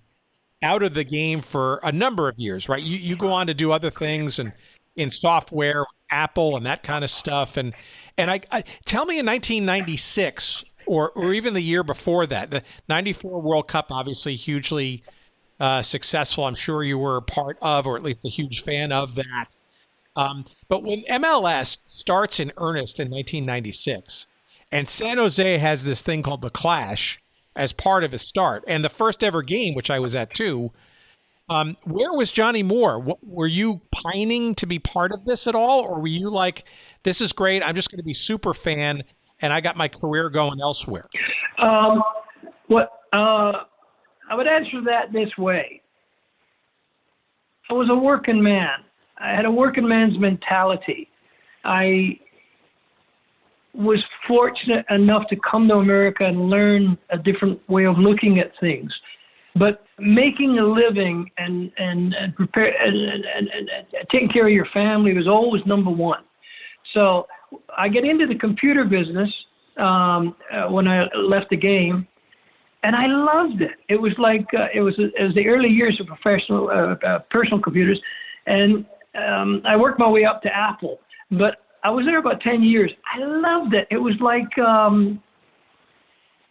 out of the game for a number of years, right? You go on to do other things and in software, Apple and that kind of stuff. And I tell me in 1996 or even the year before that, the 94 World Cup, obviously hugely successful. I'm sure you were a part of, or at least a huge fan of that. But when MLS starts in earnest in 1996, and San Jose has this thing called the Clash as part of its start, and the first ever game, which I was at too, where was Johnny Moore? Were you pining to be part of this at all? Or were you like, this is great, I'm just going to be super fan, and I got my career going elsewhere? I would answer that this way. I was a working man. I had a working man's mentality. I was fortunate enough to come to America and learn a different way of looking at things. But making a living and prepare and taking care of your family was always number one. So I get into the computer business when I left the game, and I loved it. It was like it was the early years of personal computers, and I worked my way up to Apple. But I was there about 10 years. I loved it. It was like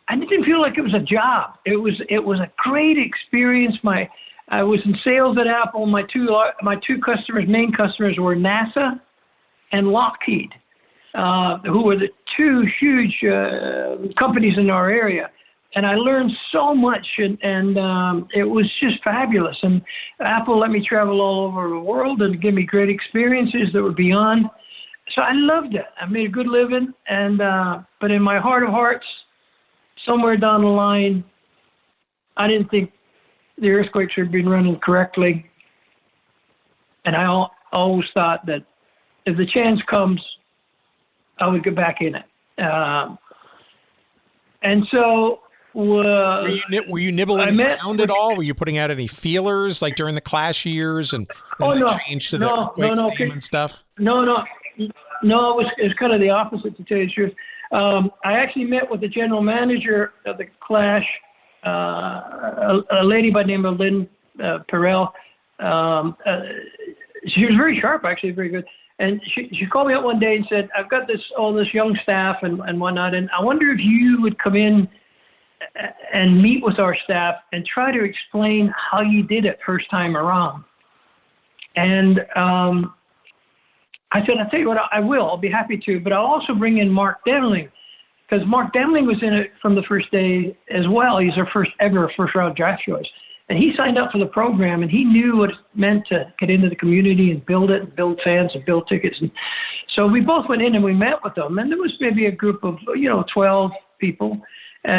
I didn't feel like it was a job. It was a great experience. I was in sales at Apple. My two main customers were NASA and Lockheed, who were the two huge companies in our area. And I learned so much, and it was just fabulous. And Apple let me travel all over the world and give me great experiences that were beyond. So I loved it. I made a good living, and but in my heart of hearts, somewhere down the line, I didn't think the earthquakes had been running correctly. And I always thought that if the chance comes, I would get back in it. And so... were you nibbling around at all? Were you putting out any feelers, like during the Clash years, and change to the earthquakes name and stuff? No, it was kind of the opposite, to tell you the truth. I actually met with the general manager of the Clash, a lady by the name of Lynn Perel. She was very sharp, actually, very good. And she called me up one day and said, "I've got all this young staff and whatnot, and I wonder if you would come in and meet with our staff and try to explain how you did it first time around." And I said, "I'll tell you what, I will. I'll be happy to. But I'll also bring in Mark Demling, because Mark Demling was in it from the first day as well. He's our first round draft choice. And he signed up for the program, and he knew what it meant to get into the community and build it, and build fans and build tickets. And so we both went in and we met with them. And there was maybe a group of, 12 people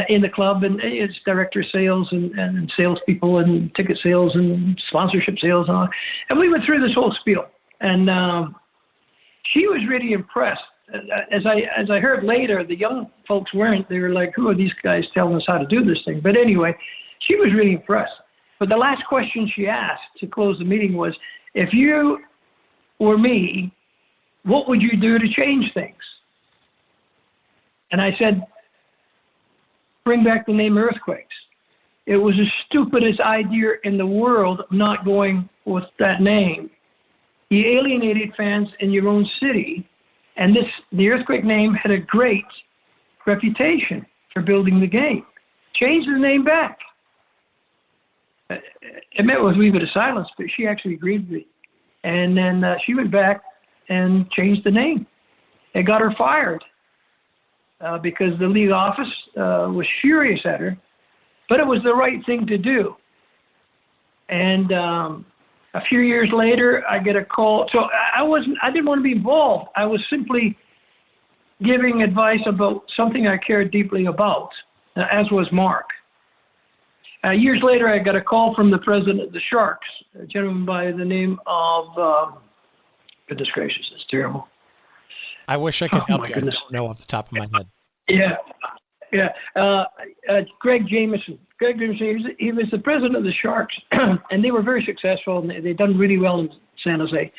in the club, and it's director of sales and salespeople and ticket sales and sponsorship sales and all. And we went through this whole spiel. And she was really impressed. As I heard later, the young folks weren't. They were like, "Who are these guys telling us how to do this thing?" But anyway, she was really impressed. But the last question she asked to close the meeting was, "If you were me, what would you do to change things?" And I said, "Bring back the name Earthquakes." It was the stupidest idea in the world not going with that name. You alienated fans in your own city, and the Earthquake name had a great reputation for building the game. Change the name back. It met with a wee bit of silence, but she actually agreed with me. And then she went back and changed the name. It got her fired because the league office was furious at her, but it was the right thing to do. And a few years later, I get a call. So I didn't want to be involved. I was simply giving advice about something I cared deeply about, as was Mark. Years later, I got a call from the president of the Sharks, a gentleman by the name of, goodness gracious, it's terrible. I wish I could help you. Goodness. I don't know off the top of my head. Yeah. Greg Jameson. He was the president of the Sharks, and they were very successful, and they'd done really well in San Jose.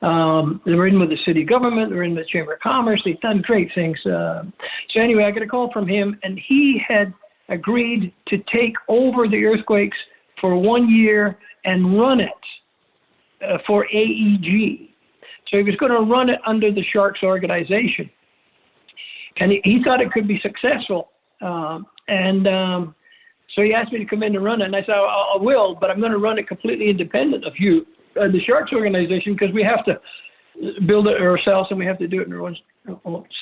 They were in with the city government. They were in the Chamber of Commerce. They've done great things. So anyway, I got a call from him, and he had agreed to take over the Earthquakes for 1 year and run it for AEG. So he was going to run it under the Sharks organization. And he thought it could be successful. So he asked me to come in and run it. And I said, I will, but I'm going to run it completely independent of you, the Sharks organization, because we have to build it ourselves and we have to do it in our own,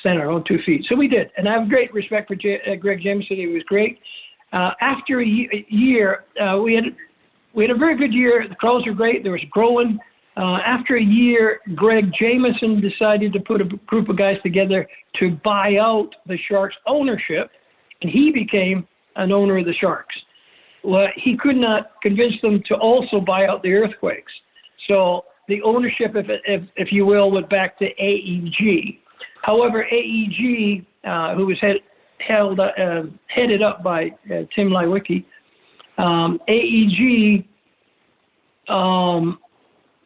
stand on our own 2 feet. So we did. And I have great respect for Greg Jameson. He was great. After a year, we had a very good year. The Crows were great. There was growing. After a year, Greg Jameson decided to put a group of guys together to buy out the Sharks ownership, and he became an owner of the Sharks. Well, he could not convince them to also buy out the Earthquakes. So the ownership, if you will, went back to AEG. However, AEG, who was headed up by Tim Lewicki, AEG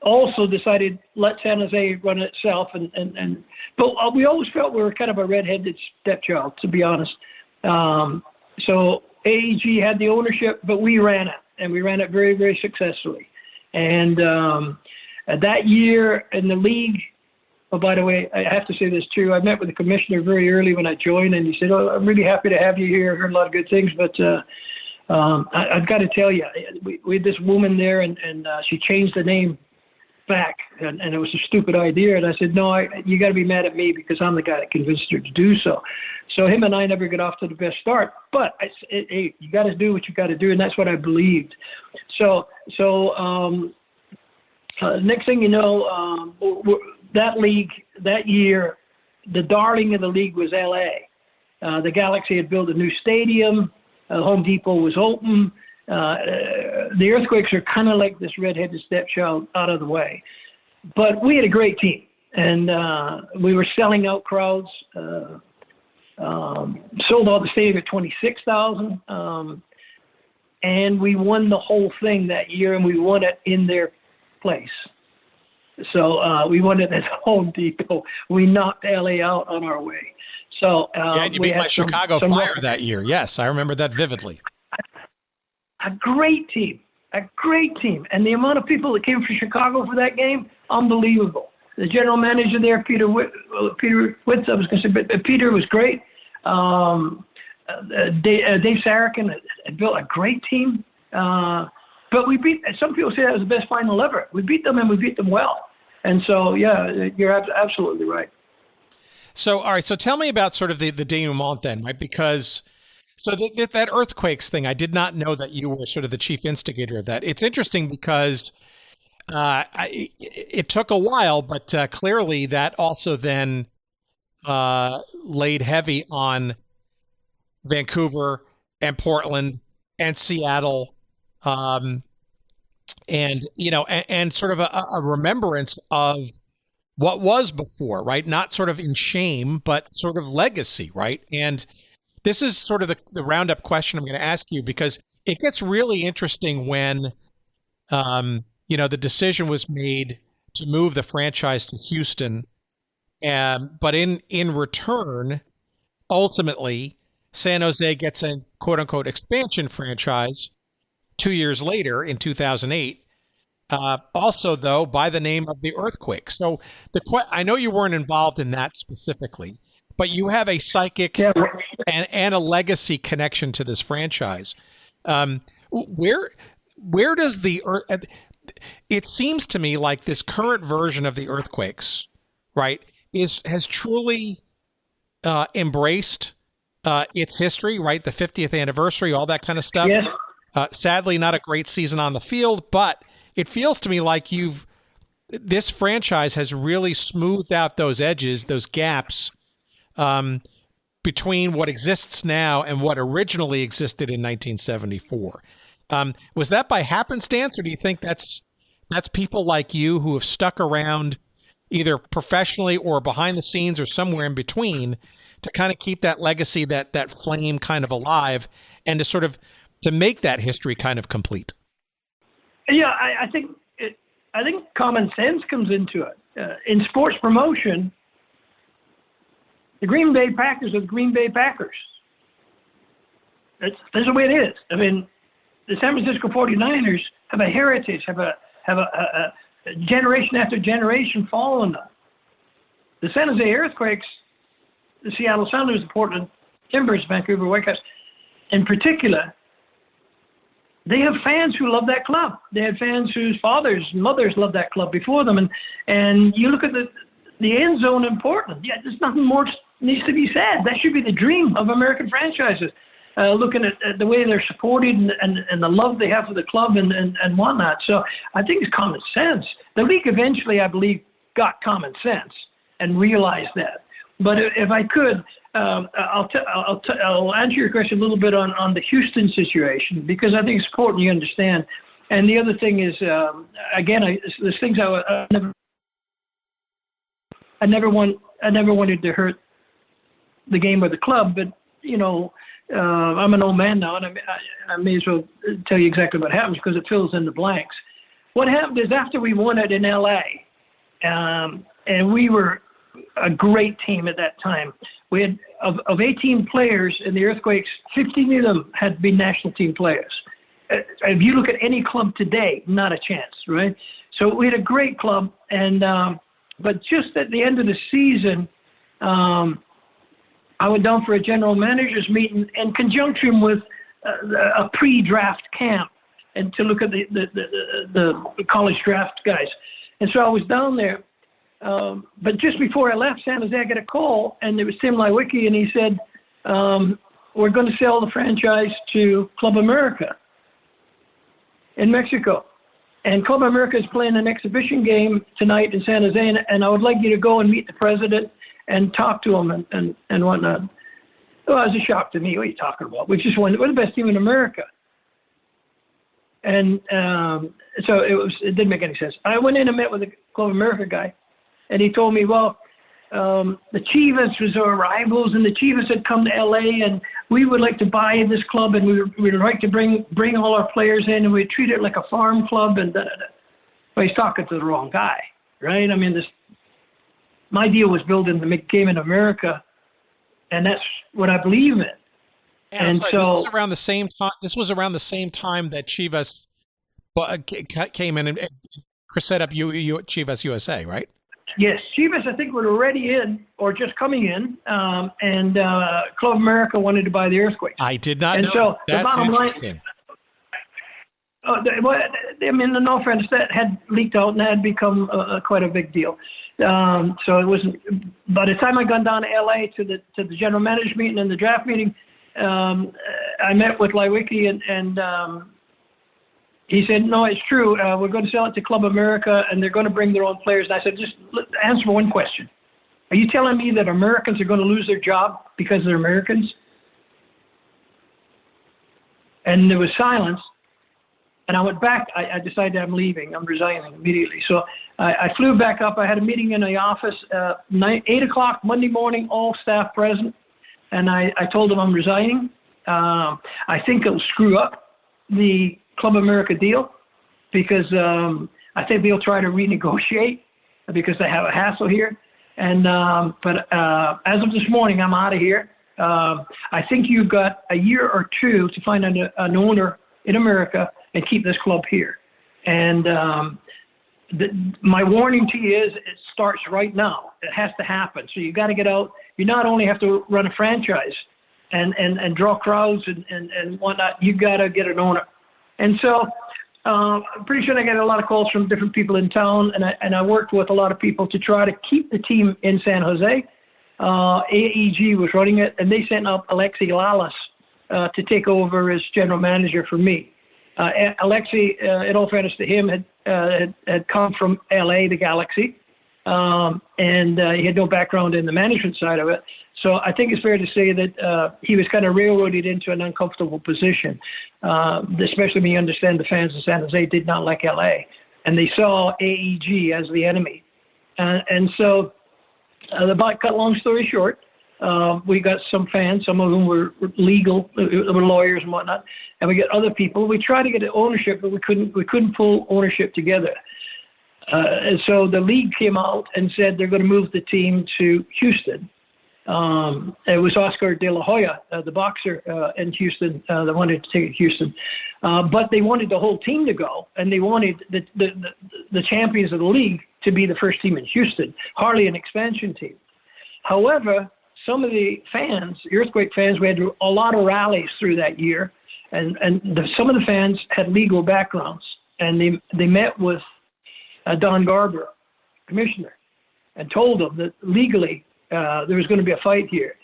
also decided let San Jose run it itself, but we always felt we were kind of a redheaded stepchild, to be honest. So AEG had the ownership, but we ran it, and we ran it very, very successfully. And that year in the league, oh, by the way, I have to say this too. I met with the commissioner very early when I joined, and he said, "Oh, I'm really happy to have you here. I heard a lot of good things, but I've got to tell you, we had this woman there, and she changed the name back, and it was a stupid idea." And I said, "No, you got to be mad at me because I'm the guy that convinced her to do so." So him and I never got off to the best start, but hey, you got to do what you got to do, and that's what I believed. So next thing you know, that league that year, the darling of the league was LA. The Galaxy had built a new stadium. Home Depot was open. The Earthquakes are kind of like this redheaded stepchild out of the way. But we had a great team, and we were selling out crowds. Sold out the stadium at 26,000. And we won the whole thing that year, and we won it in their place. So we won it at Home Depot. We knocked LA out on our way. So yeah, and you beat my Chicago Fire that year. Yes, I remember that vividly. A great team. And the amount of people that came from Chicago for that game, unbelievable. The general manager there, Peter Witz, I was going to say, but Peter was great. Dave Sarakin had built a great team. But we beat, some people say that was the best final ever. We beat them, and we beat them well. And so, yeah, you're absolutely right. So, all right. So tell me about sort of the denouement then, right? Because that Earthquakes thing, I did not know that you were sort of the chief instigator of that. It's interesting because it took a while, but clearly that also then laid heavy on Vancouver and Portland and Seattle, and sort of a remembrance of what was before, right? Not sort of in shame, but sort of legacy, right? And this is sort of the roundup question I'm going to ask you, because it gets really interesting when, the decision was made to move the franchise to Houston. But in return, ultimately, San Jose gets a quote unquote expansion franchise 2 years later in 2008. Also, though, by the name of the Earthquakes. So I know you weren't involved in that specifically, but you have a psychic and a legacy connection to this franchise. Where does it seems to me like this current version of the Earthquakes, right, has truly embraced its history, right? The 50th anniversary, all that kind of stuff. Yes. Sadly, not a great season on the field, but it feels to me like this franchise has really smoothed out those edges, those gaps between what exists now and what originally existed in 1974. Was that by happenstance, or do you think that's people like you who have stuck around either professionally or behind the scenes or somewhere in between to kind of keep that legacy, that flame kind of alive, and to sort of to make that history kind of complete? Yeah, I think common sense comes into it. in sports promotion, the Green Bay Packers are the Green Bay Packers. That's the way it is. I mean, the San Francisco 49ers have a heritage, have a generation after generation following them. The San Jose Earthquakes, the Seattle Sounders, the Portland Timbers, Vancouver Whitecaps, in particular, they have fans who love that club. They had fans whose fathers and mothers loved that club before them. And you look at the end zone in Portland. Yeah, there's nothing more needs to be said. That should be the dream of American franchises. Looking at the way they're supported and the love they have for the club and whatnot. So I think it's common sense. The league eventually, I believe, got common sense and realized that. But if I could, I'll answer your question a little bit on the Houston situation, because I think it's important you understand. And the other thing is, again, there's things I never wanted to hurt the game or the club, but you know, I'm an old man now, and I may as well tell you exactly what happens because it fills in the blanks. What happened is after we won it in L.A., and we were a great team at that time. We had, of 18 players in the Earthquakes, 15 of them had been national team players. If you look at any club today, not a chance, right? So we had a great club, and but just at the end of the season, I went down for a general managers meeting in conjunction with a pre-draft camp, and to look at the college draft guys. And so I was down there. But just before I left San Jose, I got a call, and it was Tim Lewicki, and he said, we're going to sell the franchise to Club America in Mexico. And Club America is playing an exhibition game tonight in San Jose, and I would like you to go and meet the president and talk to him and whatnot. Well, it was a shock to me. What are you talking about? We just won. We're the best team in America. And so it didn't make any sense. I went in and met with the Club America guy, and he told me, well, the Chivas was our rivals, and the Chivas had come to L.A., and we would like to buy this club, and we would like to bring all our players in, and we'd treat it like a farm club, and da-da-da. Well, he's talking to the wrong guy, right? I mean, my deal was building the game in America, and that's what I believe in. And sorry, so this was around the same time. This was around the same time that Chivas came in and set up Chivas USA, right? Yes, Chivas, I think, were already in or just coming in, and Club America wanted to buy the Earthquakes. I did not know. So that's interesting. I mean, in all fairness, that had leaked out and had become quite a big deal. So it wasn't. By the time I got down to LA to the general managers meeting and the draft meeting, I met with Lewicki and he said, no, it's true. We're going to sell it to Club America, and they're going to bring their own players. And I said, just answer one question. Are you telling me that Americans are going to lose their job because they're Americans? And there was silence. And I went back. I decided I'm leaving. I'm resigning immediately. So I flew back up. I had a meeting in the office, 8 o'clock Monday morning, all staff present. And I told them I'm resigning. I think it'll screw up the Club America deal because I think they'll try to renegotiate because they have a hassle here. And but as of this morning, I'm out of here. I think you've got a year or two to find an owner in America and keep this club here. And my warning to you is it starts right now. It has to happen. So you got to get out. You not only have to run a franchise and draw crowds and whatnot, you got to get an owner. And so I'm pretty sure I got a lot of calls from different people in town, and I worked with a lot of people to try to keep the team in San Jose. AEG was running it, and they sent up Alexi Lalas to take over as general manager for me. Alexi, in all fairness to him, had come from LA, the Galaxy, and he had no background in the management side of it. So I think it's fair to say that he was kind of railroaded into an uncomfortable position, especially when you understand the fans of San Jose did not like LA, and they saw AEG as the enemy. And so, cut long story short, we got some fans, some of whom were legal, were lawyers and whatnot, and we got other people. We tried to get ownership, but we couldn't pull ownership together. And so the league came out and said they're going to move the team to Houston. It was Oscar De La Hoya, the boxer in Houston, that wanted to take it to Houston. But they wanted the whole team to go, and they wanted the champions of the league to be the first team in Houston, hardly an expansion team. However, some of the fans, the Earthquake fans, we had a lot of rallies through that year, and some of the fans had legal backgrounds, and they met with Don Garber, commissioner, and told him that legally there was going to be a fight here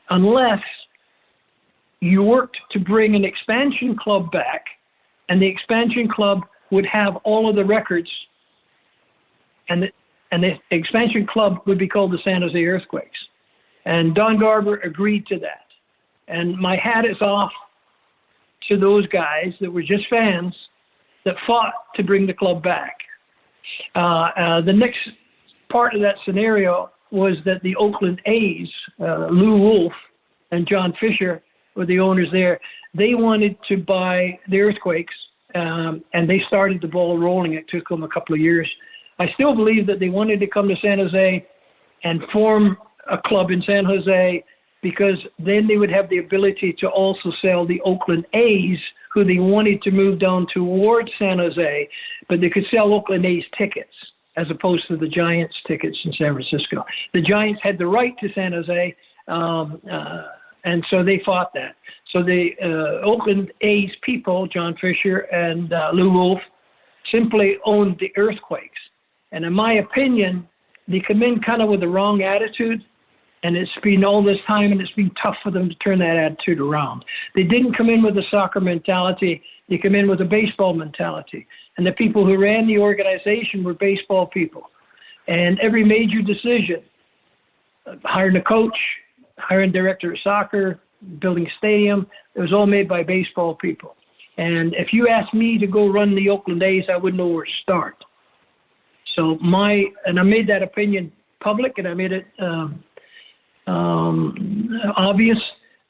unless you worked to bring an expansion club back, and the expansion club would have all of the records, and the expansion club would be called the San Jose Earthquakes. And Don Garber agreed to that. And my hat is off to those guys that were just fans that fought to bring the club back. The next part of that scenario was that the Oakland A's, Lou Wolf and John Fisher were the owners there. They wanted to buy the Earthquakes, and they started the ball rolling. It took them a couple of years. I still believe that they wanted to come to San Jose and form a club in San Jose, because then they would have the ability to also sell the Oakland A's, who they wanted to move down towards San Jose, but they could sell Oakland A's tickets as opposed to the Giants tickets in San Francisco. The Giants had the right to San Jose, and so they fought that. So the Oakland A's people, John Fisher and Lou Wolf, simply owned the Earthquakes. And in my opinion, they come in kind of with the wrong attitude, and it's been all this time, and it's been tough for them to turn that attitude around. They didn't come in with a soccer mentality. They come in with a baseball mentality. And the people who ran the organization were baseball people. And every major decision, hiring a coach, hiring a director of soccer, building a stadium, it was all made by baseball people. And if you asked me to go run the Oakland A's, I wouldn't know where to start. So I made that opinion public, and I made it obvious,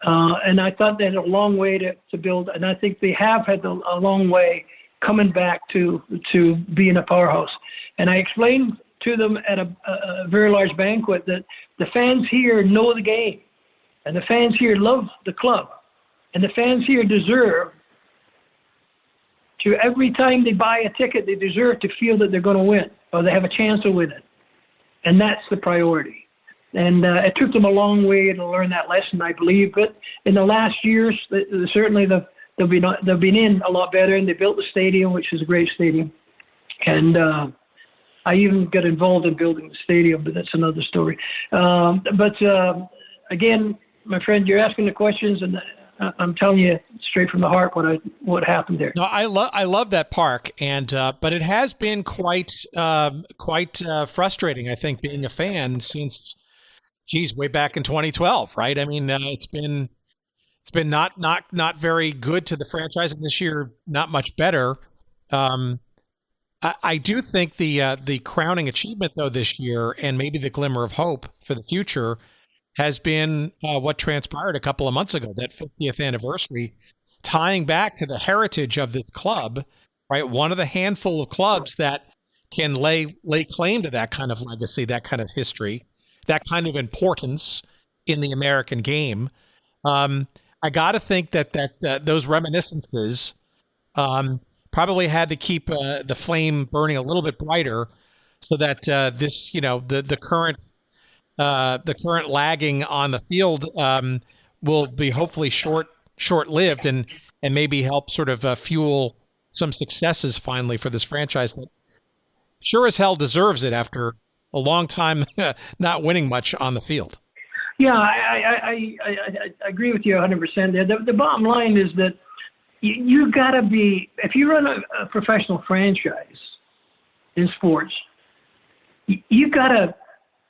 and I thought they had a long way to build, and I think they have had a long way coming back to being a powerhouse. And I explained to them at a very large banquet that the fans here know the game, and the fans here love the club, and the fans here deserve to, every time they buy a ticket, they deserve to feel that they're going to win, or they have a chance of winning. And that's the priority. And it took them a long way to learn that lesson, I believe. But in the last years, certainly they've been in a lot better, and they built the stadium, which is a great stadium. And I even got involved in building the stadium, but that's another story. Again, my friend, you're asking the questions, and I'm telling you straight from the heart what happened there. No, I love that park, and but it has been quite frustrating, I think, being a fan since, way back in 2012, right? I mean, it's been not very good to the franchise, and this year not much better. I do think the crowning achievement though this year, and maybe the glimmer of hope for the future, has been what transpired a couple of months ago, that 50th anniversary, tying back to the heritage of this club, right? One of the handful of clubs that can lay claim to that kind of legacy, that kind of history, that kind of importance in the American game. I got to think that those reminiscences probably had to keep the flame burning a little bit brighter, so that this, the current lagging on the field will be hopefully short-lived and maybe help sort of fuel some successes finally for this franchise that sure as hell deserves it after a long time not winning much on the field. Yeah, I agree with you 100%. The bottom line is that you got to be, if you run a professional franchise in sports, you got to,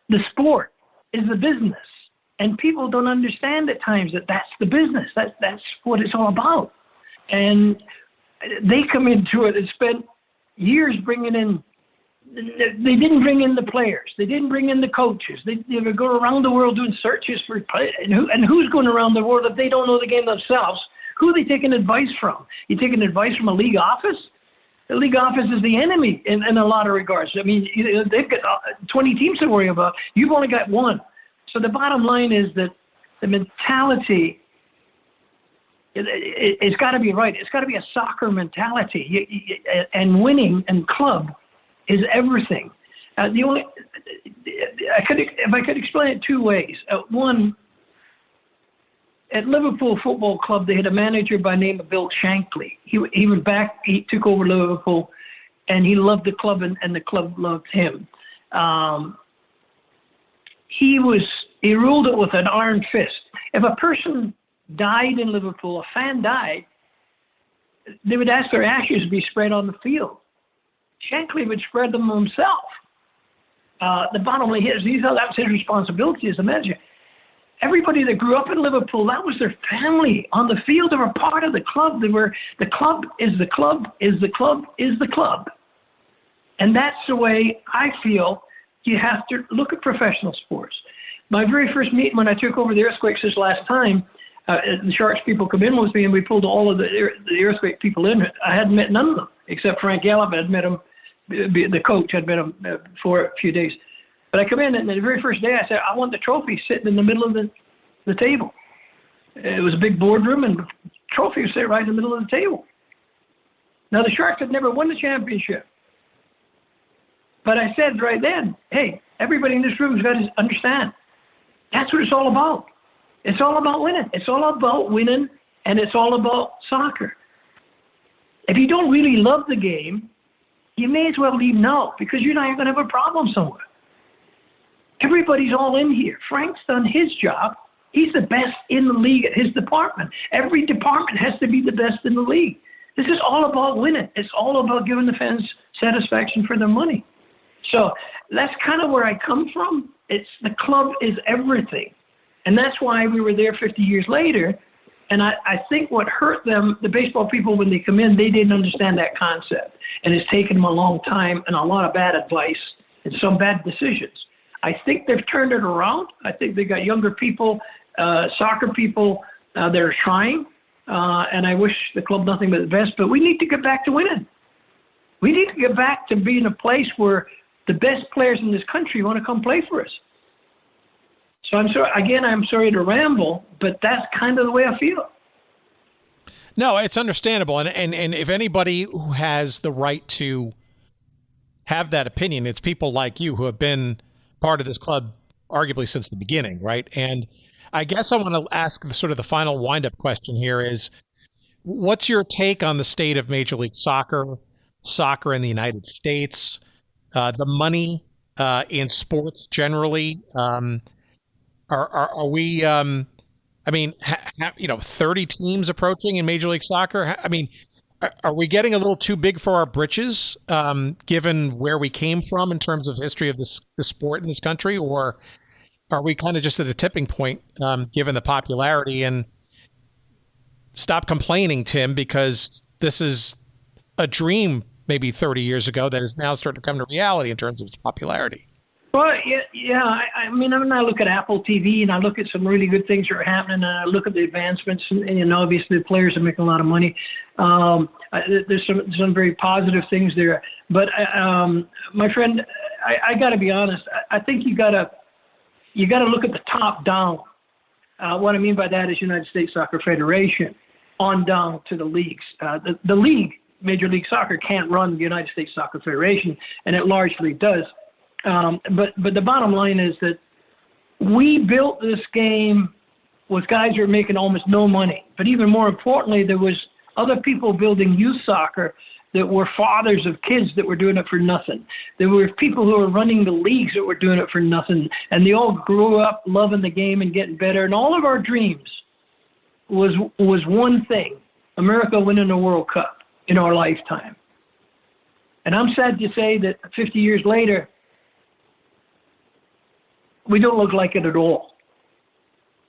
the sport is the business. And people don't understand at times that that's the business. That's what it's all about. And they come into it and spent years bringing in, they didn't bring in the players. They didn't bring in the coaches. They would go around the world doing searches for players. And who's going around the world if they don't know the game themselves? Who are they taking advice from? You taking advice from a league office? The league office is the enemy in a lot of regards. I mean, they've got 20 teams to worry about. You've only got one. So the bottom line is that the mentality, it's got to be right. It's got to be a soccer mentality, and winning and club is everything. If I could explain it two ways. One, at Liverpool Football Club, they had a manager by the name of Bill Shankly. He took over Liverpool, and he loved the club, and the club loved him. He ruled it with an iron fist. If a person died in Liverpool, a fan died, they would ask their ashes to be spread on the field. Shankly would spread them himself. The bottom line is, that was his responsibility as a manager. Everybody that grew up in Liverpool, that was their family. On the field, they were part of the club. The club is the club is the club is the club. And that's the way I feel you have to look at professional sports. My very first meeting when I took over the Earthquakes this last time, the Sharks people come in with me, and we pulled all of the Earthquake people in. I hadn't met none of them, except Frank Gallup. I'd met him, the coach. I'd met him for a few days. But I come in, and the very first day I said, I want the trophy sitting in the middle of the table. It was a big boardroom, and the trophy was sitting right in the middle of the table. Now, the Sharks had never won the championship. But I said right then, hey, everybody in this room has got to understand. That's what it's all about. It's all about winning. It's all about winning, and it's all about soccer. If you don't really love the game, you may as well leave now, because you're not going to have a problem somewhere. Everybody's all in here. Frank's done his job. He's the best in the league at his department. Every department has to be the best in the league. This is all about winning. It's all about giving the fans satisfaction for their money. So that's kind of where I come from. It's the club is everything. And that's why we were there 50 years later. And I think what hurt them, the baseball people, when they come in, they didn't understand that concept. And it's taken them a long time and a lot of bad advice and some bad decisions. I think they've turned it around. I think they got younger people, soccer people that are trying. And I wish the club nothing but the best. But we need to get back to winning. We need to get back to being a place where the best players in this country want to come play for us. So I'm sorry to ramble, but that's kind of the way I feel. No, it's understandable. And if anybody who has the right to have that opinion, it's people like you who have been part of this club arguably since the beginning, right? And I guess I want to ask the final wind-up question here is, what's your take on the state of Major League Soccer in the United States, the money in sports generally? Are we, 30 teams approaching in Major League Soccer? I mean, are we getting a little too big for our britches, given where we came from in terms of history of the sport in this country? Or are we kind of just at a tipping point, given the popularity? And stop complaining, Tim, because this is a dream maybe 30 years ago that is now starting to come to reality in terms of its popularity. Well, yeah. I mean, when I look at Apple TV and I look at some really good things that are happening, and I look at the advancements, and obviously the players are making a lot of money. There's some very positive things there. But my friend, I got to be honest. I think you got to look at the top down. What I mean by that is United States Soccer Federation on down to the leagues. The league, Major League Soccer, can't run the United States Soccer Federation, and it largely does. But the bottom line is that we built this game with guys who were making almost no money. But even more importantly, there was other people building youth soccer that were fathers of kids that were doing it for nothing. There were people who were running the leagues that were doing it for nothing. And they all grew up loving the game and getting better. And all of our dreams was one thing: America winning a World Cup in our lifetime. And I'm sad to say that 50 years later, we don't look like it at all.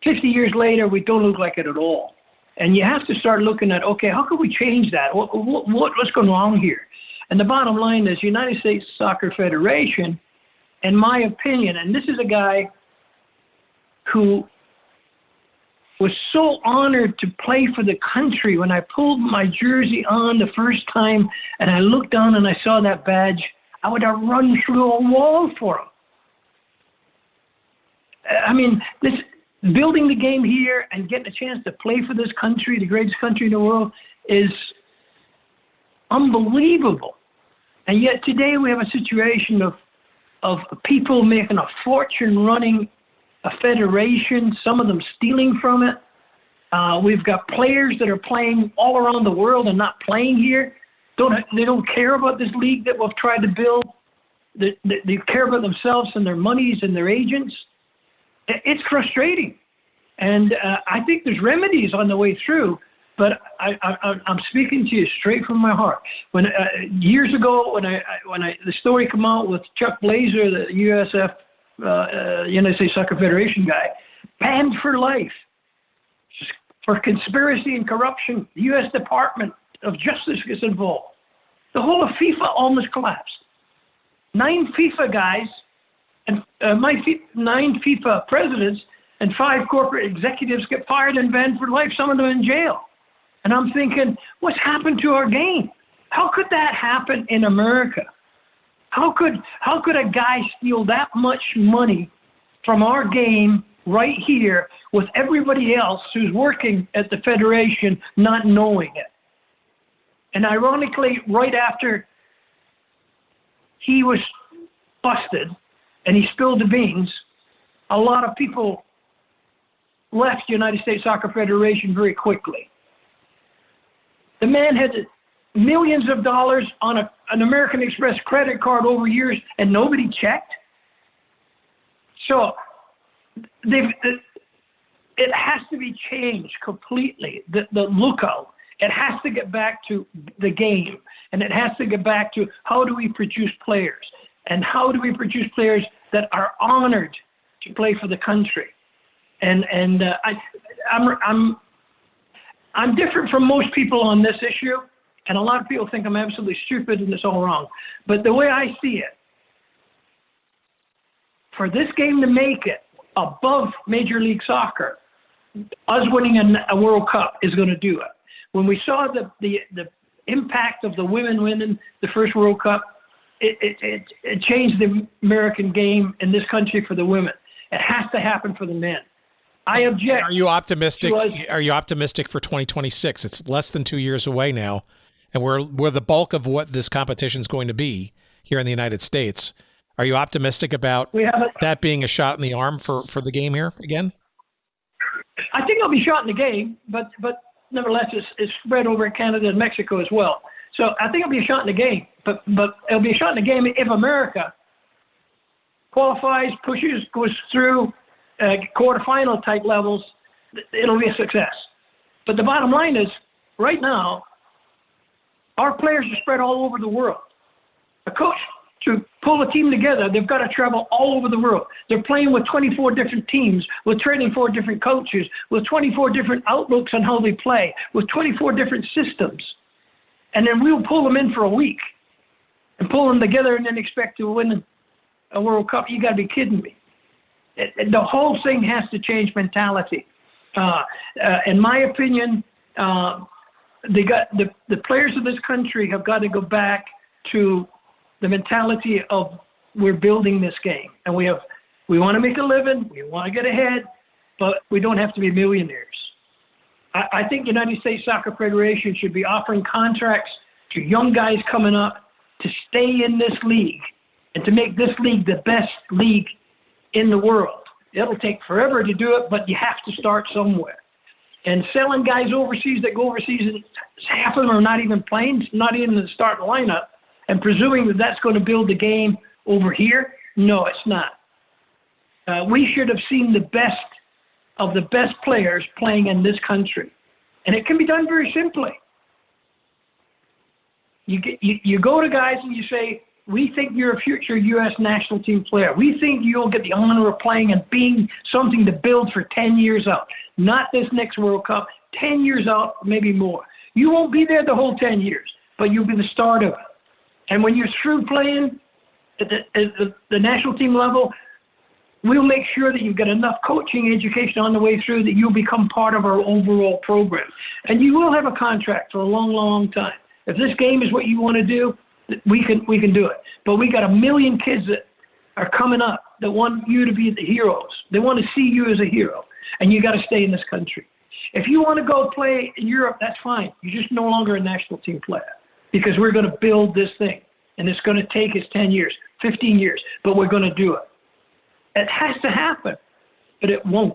50 years later, we don't look like it at all. And you have to start looking at, okay, how can we change that? What's going wrong here? And the bottom line is United States Soccer Federation, in my opinion, and this is a guy who was so honored to play for the country. When I pulled my jersey on the first time and I looked down and I saw that badge, I would have run through a wall for him. I mean, this building the game here and getting a chance to play for this country, the greatest country in the world, is unbelievable. And yet today we have a situation of people making a fortune running a federation, some of them stealing from it. We've got players that are playing all around the world and not playing here. They don't care about this league that we've tried to build. They care about themselves and their monies and their agents. It's frustrating. And I think there's remedies on the way through, but I'm speaking to you straight from my heart. When years ago, when the story came out with Chuck Blazer, the USF, United States Soccer Federation guy, banned for life for conspiracy and corruption. The U.S. Department of Justice gets involved. The whole of FIFA almost collapsed. 9 FIFA guys and 9 FIFA presidents and 5 corporate executives get fired and banned for life, some of them in jail. And I'm thinking, what's happened to our game? How could that happen in America? How could a guy steal that much money from our game right here with everybody else who's working at the Federation not knowing it? And ironically, right after he was busted and he spilled the beans, a lot of people left the United States Soccer Federation very quickly. The man had millions of dollars on an American Express credit card over years, and nobody checked. So it has to be changed completely, the lookout. It has to get back to the game, and it has to get back to how do we produce players, and how do we produce players that are honored to play for the country. And I'm different from most people on this issue, and a lot of people think I'm absolutely stupid and it's all wrong. But the way I see it, for this game to make it above Major League Soccer, us winning a World Cup is going to do it. When we saw the impact of the women winning the first World Cup, it changed the American game in this country for the women. It has to happen for the men. I object. Are you optimistic? Are you optimistic for 2026? It's less than 2 years away now, and we're the bulk of what this competition is going to be here in the United States. Are you optimistic about that being a shot in the arm for the game here again? I think it'll be shot in the game, but nevertheless, it's spread over in Canada and Mexico as well. So I think it'll be a shot in the game, but it'll be a shot in the game if America qualifies, pushes, goes through quarterfinal type levels. It'll be a success. But the bottom line is, right now, our players are spread all over the world. A coach, to pull a team together, they've got to travel all over the world. They're playing with 24 different teams, with 24 different coaches, with 24 different outlooks on how they play, with 24 different systems. And then we'll pull them in for a week and pull them together and then expect to win a World Cup. You got to be kidding me. The whole thing has to change mentality. In my opinion, the players of this country have got to go back to the mentality of we're building this game, and we want to make a living, we want to get ahead, but we don't have to be millionaires. I think the United States Soccer Federation should be offering contracts to young guys coming up to stay in this league and to make this league the best league in the world. It'll take forever to do it, but you have to start somewhere. And selling guys overseas that go overseas, and half of them are not even playing, not even in the starting lineup, and presuming that that's going to build the game over here, no, it's not. We should have seen the best of the best players playing in this country. And it can be done very simply. You go to guys and you say, we think you're a future U.S. national team player. We think you'll get the honor of playing and being something to build for 10 years out. Not this next World Cup, 10 years out, maybe more. You won't be there the whole 10 years, but you'll be the start of it. And when you're through playing at the national team level, We'll make sure that you've got enough coaching education on the way through that you'll become part of our overall program. And you will have a contract for a long, long time. If this game is what you want to do, we can do it. But we got 1 million kids that are coming up that want you to be the heroes. They want to see you as a hero, and you got to stay in this country. If you want to go play in Europe, that's fine. You're just no longer a national team player, because we're going to build this thing, and it's going to take us 10 years, 15 years, but we're going to do it. It has to happen, but it won't.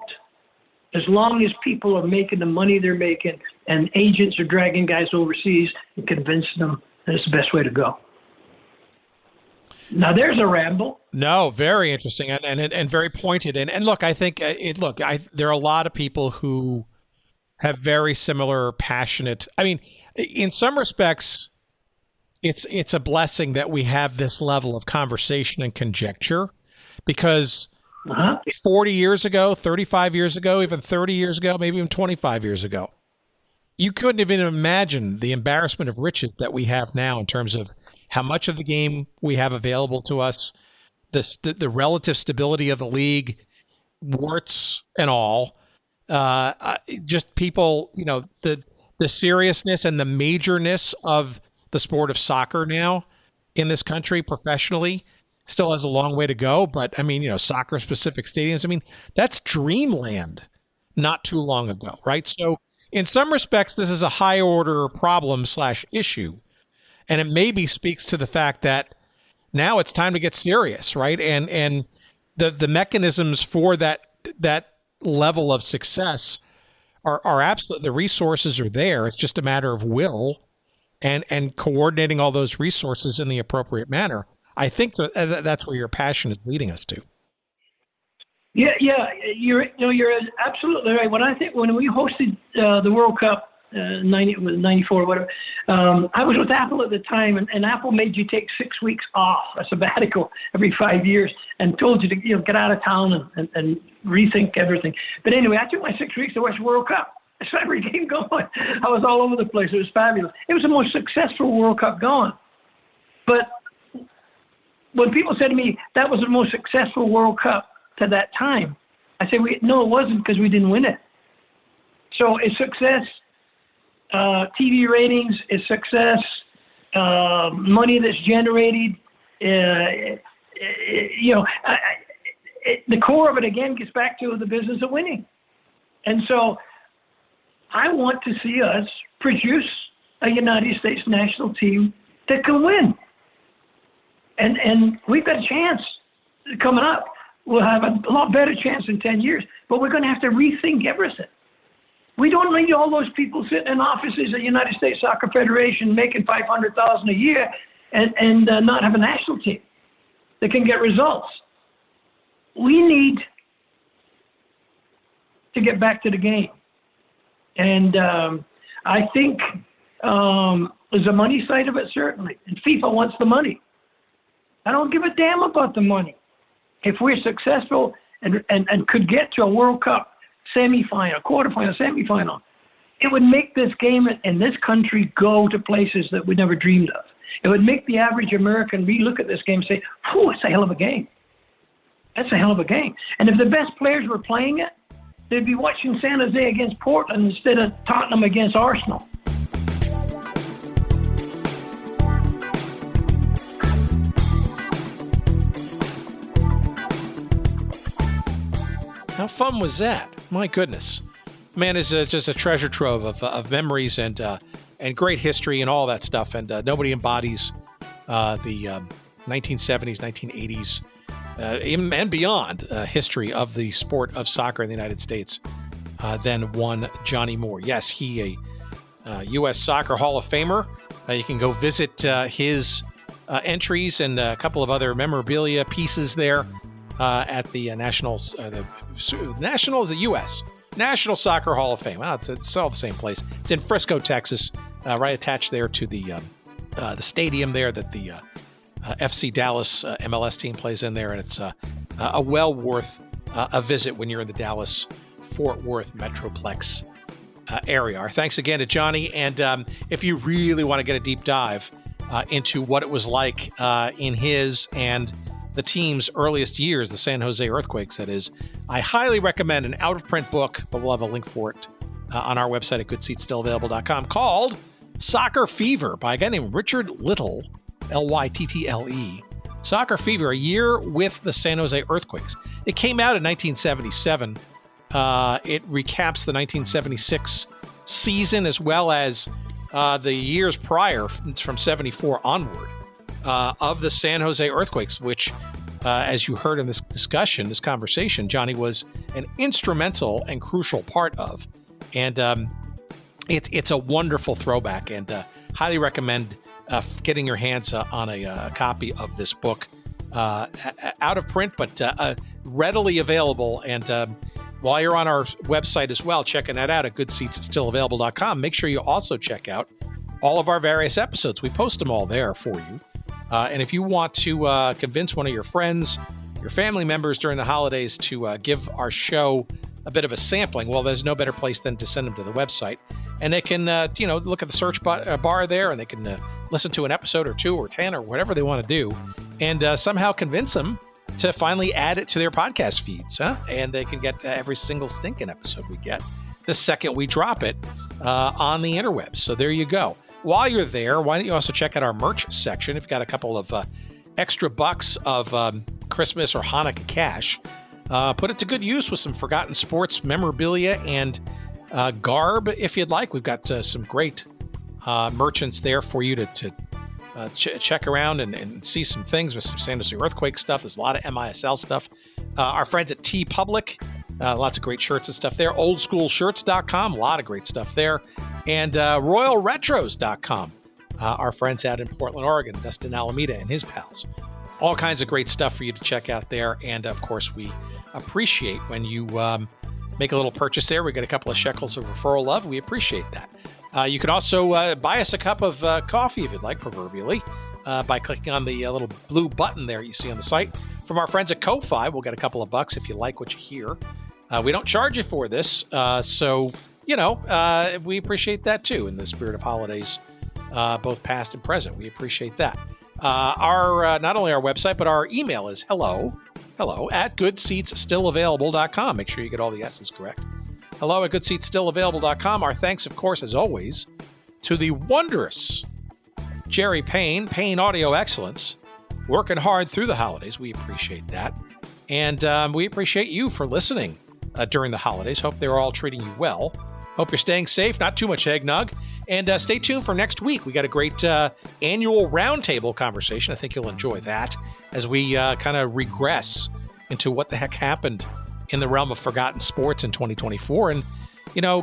As long as people are making the money they're making and agents are dragging guys overseas and convincing them that it's the best way to go. Now, there's a ramble. No, very interesting and very pointed. And look, I think there are a lot of people who have very similar passionate. I mean, in some respects, it's a blessing that we have this level of conversation and conjecture, because 40 years ago, 35 years ago, even 30 years ago, maybe even 25 years ago, you couldn't even imagine the embarrassment of riches that we have now in terms of how much of the game we have available to us, the relative stability of the league, warts and all, just people, the seriousness and the majorness of the sport of soccer now in this country professionally still has a long way to go. But I mean, soccer specific stadiums, I mean, that's dreamland not too long ago, right? So in some respects, this is a high order problem / issue. And it maybe speaks to the fact that now it's time to get serious, right? And the mechanisms for that level of success are absolutely, the resources are there. It's just a matter of will and coordinating all those resources in the appropriate manner. I think that's where your passion is leading us to. Yeah, you're absolutely right. When we hosted the World Cup, 94 or whatever, I was with Apple at the time, and Apple made you take 6 weeks off, a sabbatical every 5 years, and told you to get out of town and rethink everything. But anyway, I took my 6 weeks to watch the World Cup. I saw every game going. I was all over the place. It was fabulous. It was the most successful World Cup going. But when people said to me that was the most successful World Cup to that time, I said, no, it wasn't, because we didn't win it. So it's success. TV ratings is success, money that's generated. The core of it, again, gets back to the business of winning. And so I want to see us produce a United States national team that can win. And we've got a chance coming up. We'll have a lot better chance in 10 years, but we're going to have to rethink everything. We don't need all those people sitting in offices at the United States Soccer Federation making $500,000 a year and not have a national team that can get results. We need to get back to the game. And I think there's a money side of it, certainly. And FIFA wants the money. I don't give a damn about the money. If we're successful and could get to a World Cup semifinal, quarterfinal, semifinal, it would make this game in this country go to places that we never dreamed of. It would make the average American relook at this game and say, "Whew, it's a hell of a game. That's a hell of a game." And if the best players were playing it, they'd be watching San Jose against Portland instead of Tottenham against Arsenal. How fun was that? My goodness. Man is just a treasure trove of memories and great history and all that stuff. And nobody embodies the 1970s, 1980s, and beyond history of the sport of soccer in the United States than one Johnny Moore. Yes, he a U.S. Soccer Hall of Famer. You can go visit his entries and a couple of other memorabilia pieces there at the Nationals. National is the U.S. National Soccer Hall of Fame. Wow, it's all the same place. It's in Frisco, Texas, right attached there to the stadium there that the FC Dallas MLS team plays in there, and it's a well worth a visit when you're in the Dallas-Fort Worth Metroplex area. Our thanks again to Johnny, and if you really want to get a deep dive into what it was like in his and the team's earliest years, the San Jose Earthquakes, that is. I highly recommend an out-of-print book, but we'll have a link for it on our website at goodseatsstillavailable.com, called Soccer Fever by a guy named Richard Little, Lyttle. Soccer Fever, a year with the San Jose Earthquakes. It came out in 1977. It recaps the 1976 season as well as the years prior, from 74 onward, of the San Jose Earthquakes, which, as you heard in this discussion, this conversation, Johnny was an instrumental and crucial part of. And it's a wonderful throwback, and highly recommend getting your hands on a copy of this book, out of print, but readily available. And while you're on our website as well, checking that out at goodseatsstillavailable.com, make sure you also check out all of our various episodes. We post them all there for you. And if you want to convince one of your friends, your family members during the holidays to give our show a bit of a sampling, well, there's no better place than to send them to the website. And they can, look at the search bar there, and they can listen to an episode or 2 or 10 or whatever they want to do, and somehow convince them to finally add it to their podcast feeds, and they can get every single stinking episode we get the second we drop it on the interwebs. So there you go. While you're there, why don't you also check out our merch section? If you've got a couple of extra bucks of Christmas or Hanukkah cash, put it to good use with some forgotten sports memorabilia and garb, if you'd like. We've got some great merchants there for you to check around and see some things with some San Jose Earthquake stuff. There's a lot of MISL stuff. Our friends at T Public, lots of great shirts and stuff there. Oldschoolshirts.com, a lot of great stuff there. And RoyalRetros.com, our friends out in Portland, Oregon, Dustin Alameda and his pals. All kinds of great stuff for you to check out there. And of course, we appreciate when you make a little purchase there. We get a couple of shekels of referral love. We appreciate that. You can also buy us a cup of coffee, if you'd like, proverbially, by clicking on the little blue button there you see on the site. From our friends at Ko-Fi, we'll get a couple of bucks if you like what you hear. We don't charge you for this, so, we appreciate that too, in the spirit of holidays, both past and present. We appreciate that. Our not only our website, but our email is hello at goodseatsstillavailable.com. Make sure you get all the S's correct. Hello at goodseatsstillavailable.com. Our thanks, of course, as always, to the wondrous Jerry Payne Audio Excellence, working hard through the holidays. We appreciate that. And we appreciate you for listening during the holidays. Hope they're all treating you well. Hope you're staying safe, not too much eggnog. And stay tuned for next week. We got a great annual roundtable conversation. I think you'll enjoy that as we kind of regress into what the heck happened in the realm of forgotten sports in 2024, and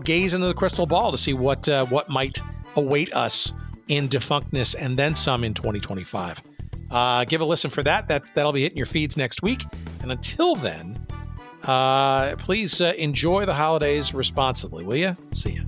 gaze into the crystal ball to see what might await us in defunctness and then some in 2025. Give a listen for that. That'll be hitting your feeds next week. And until then, please enjoy the holidays responsibly, will you? See ya.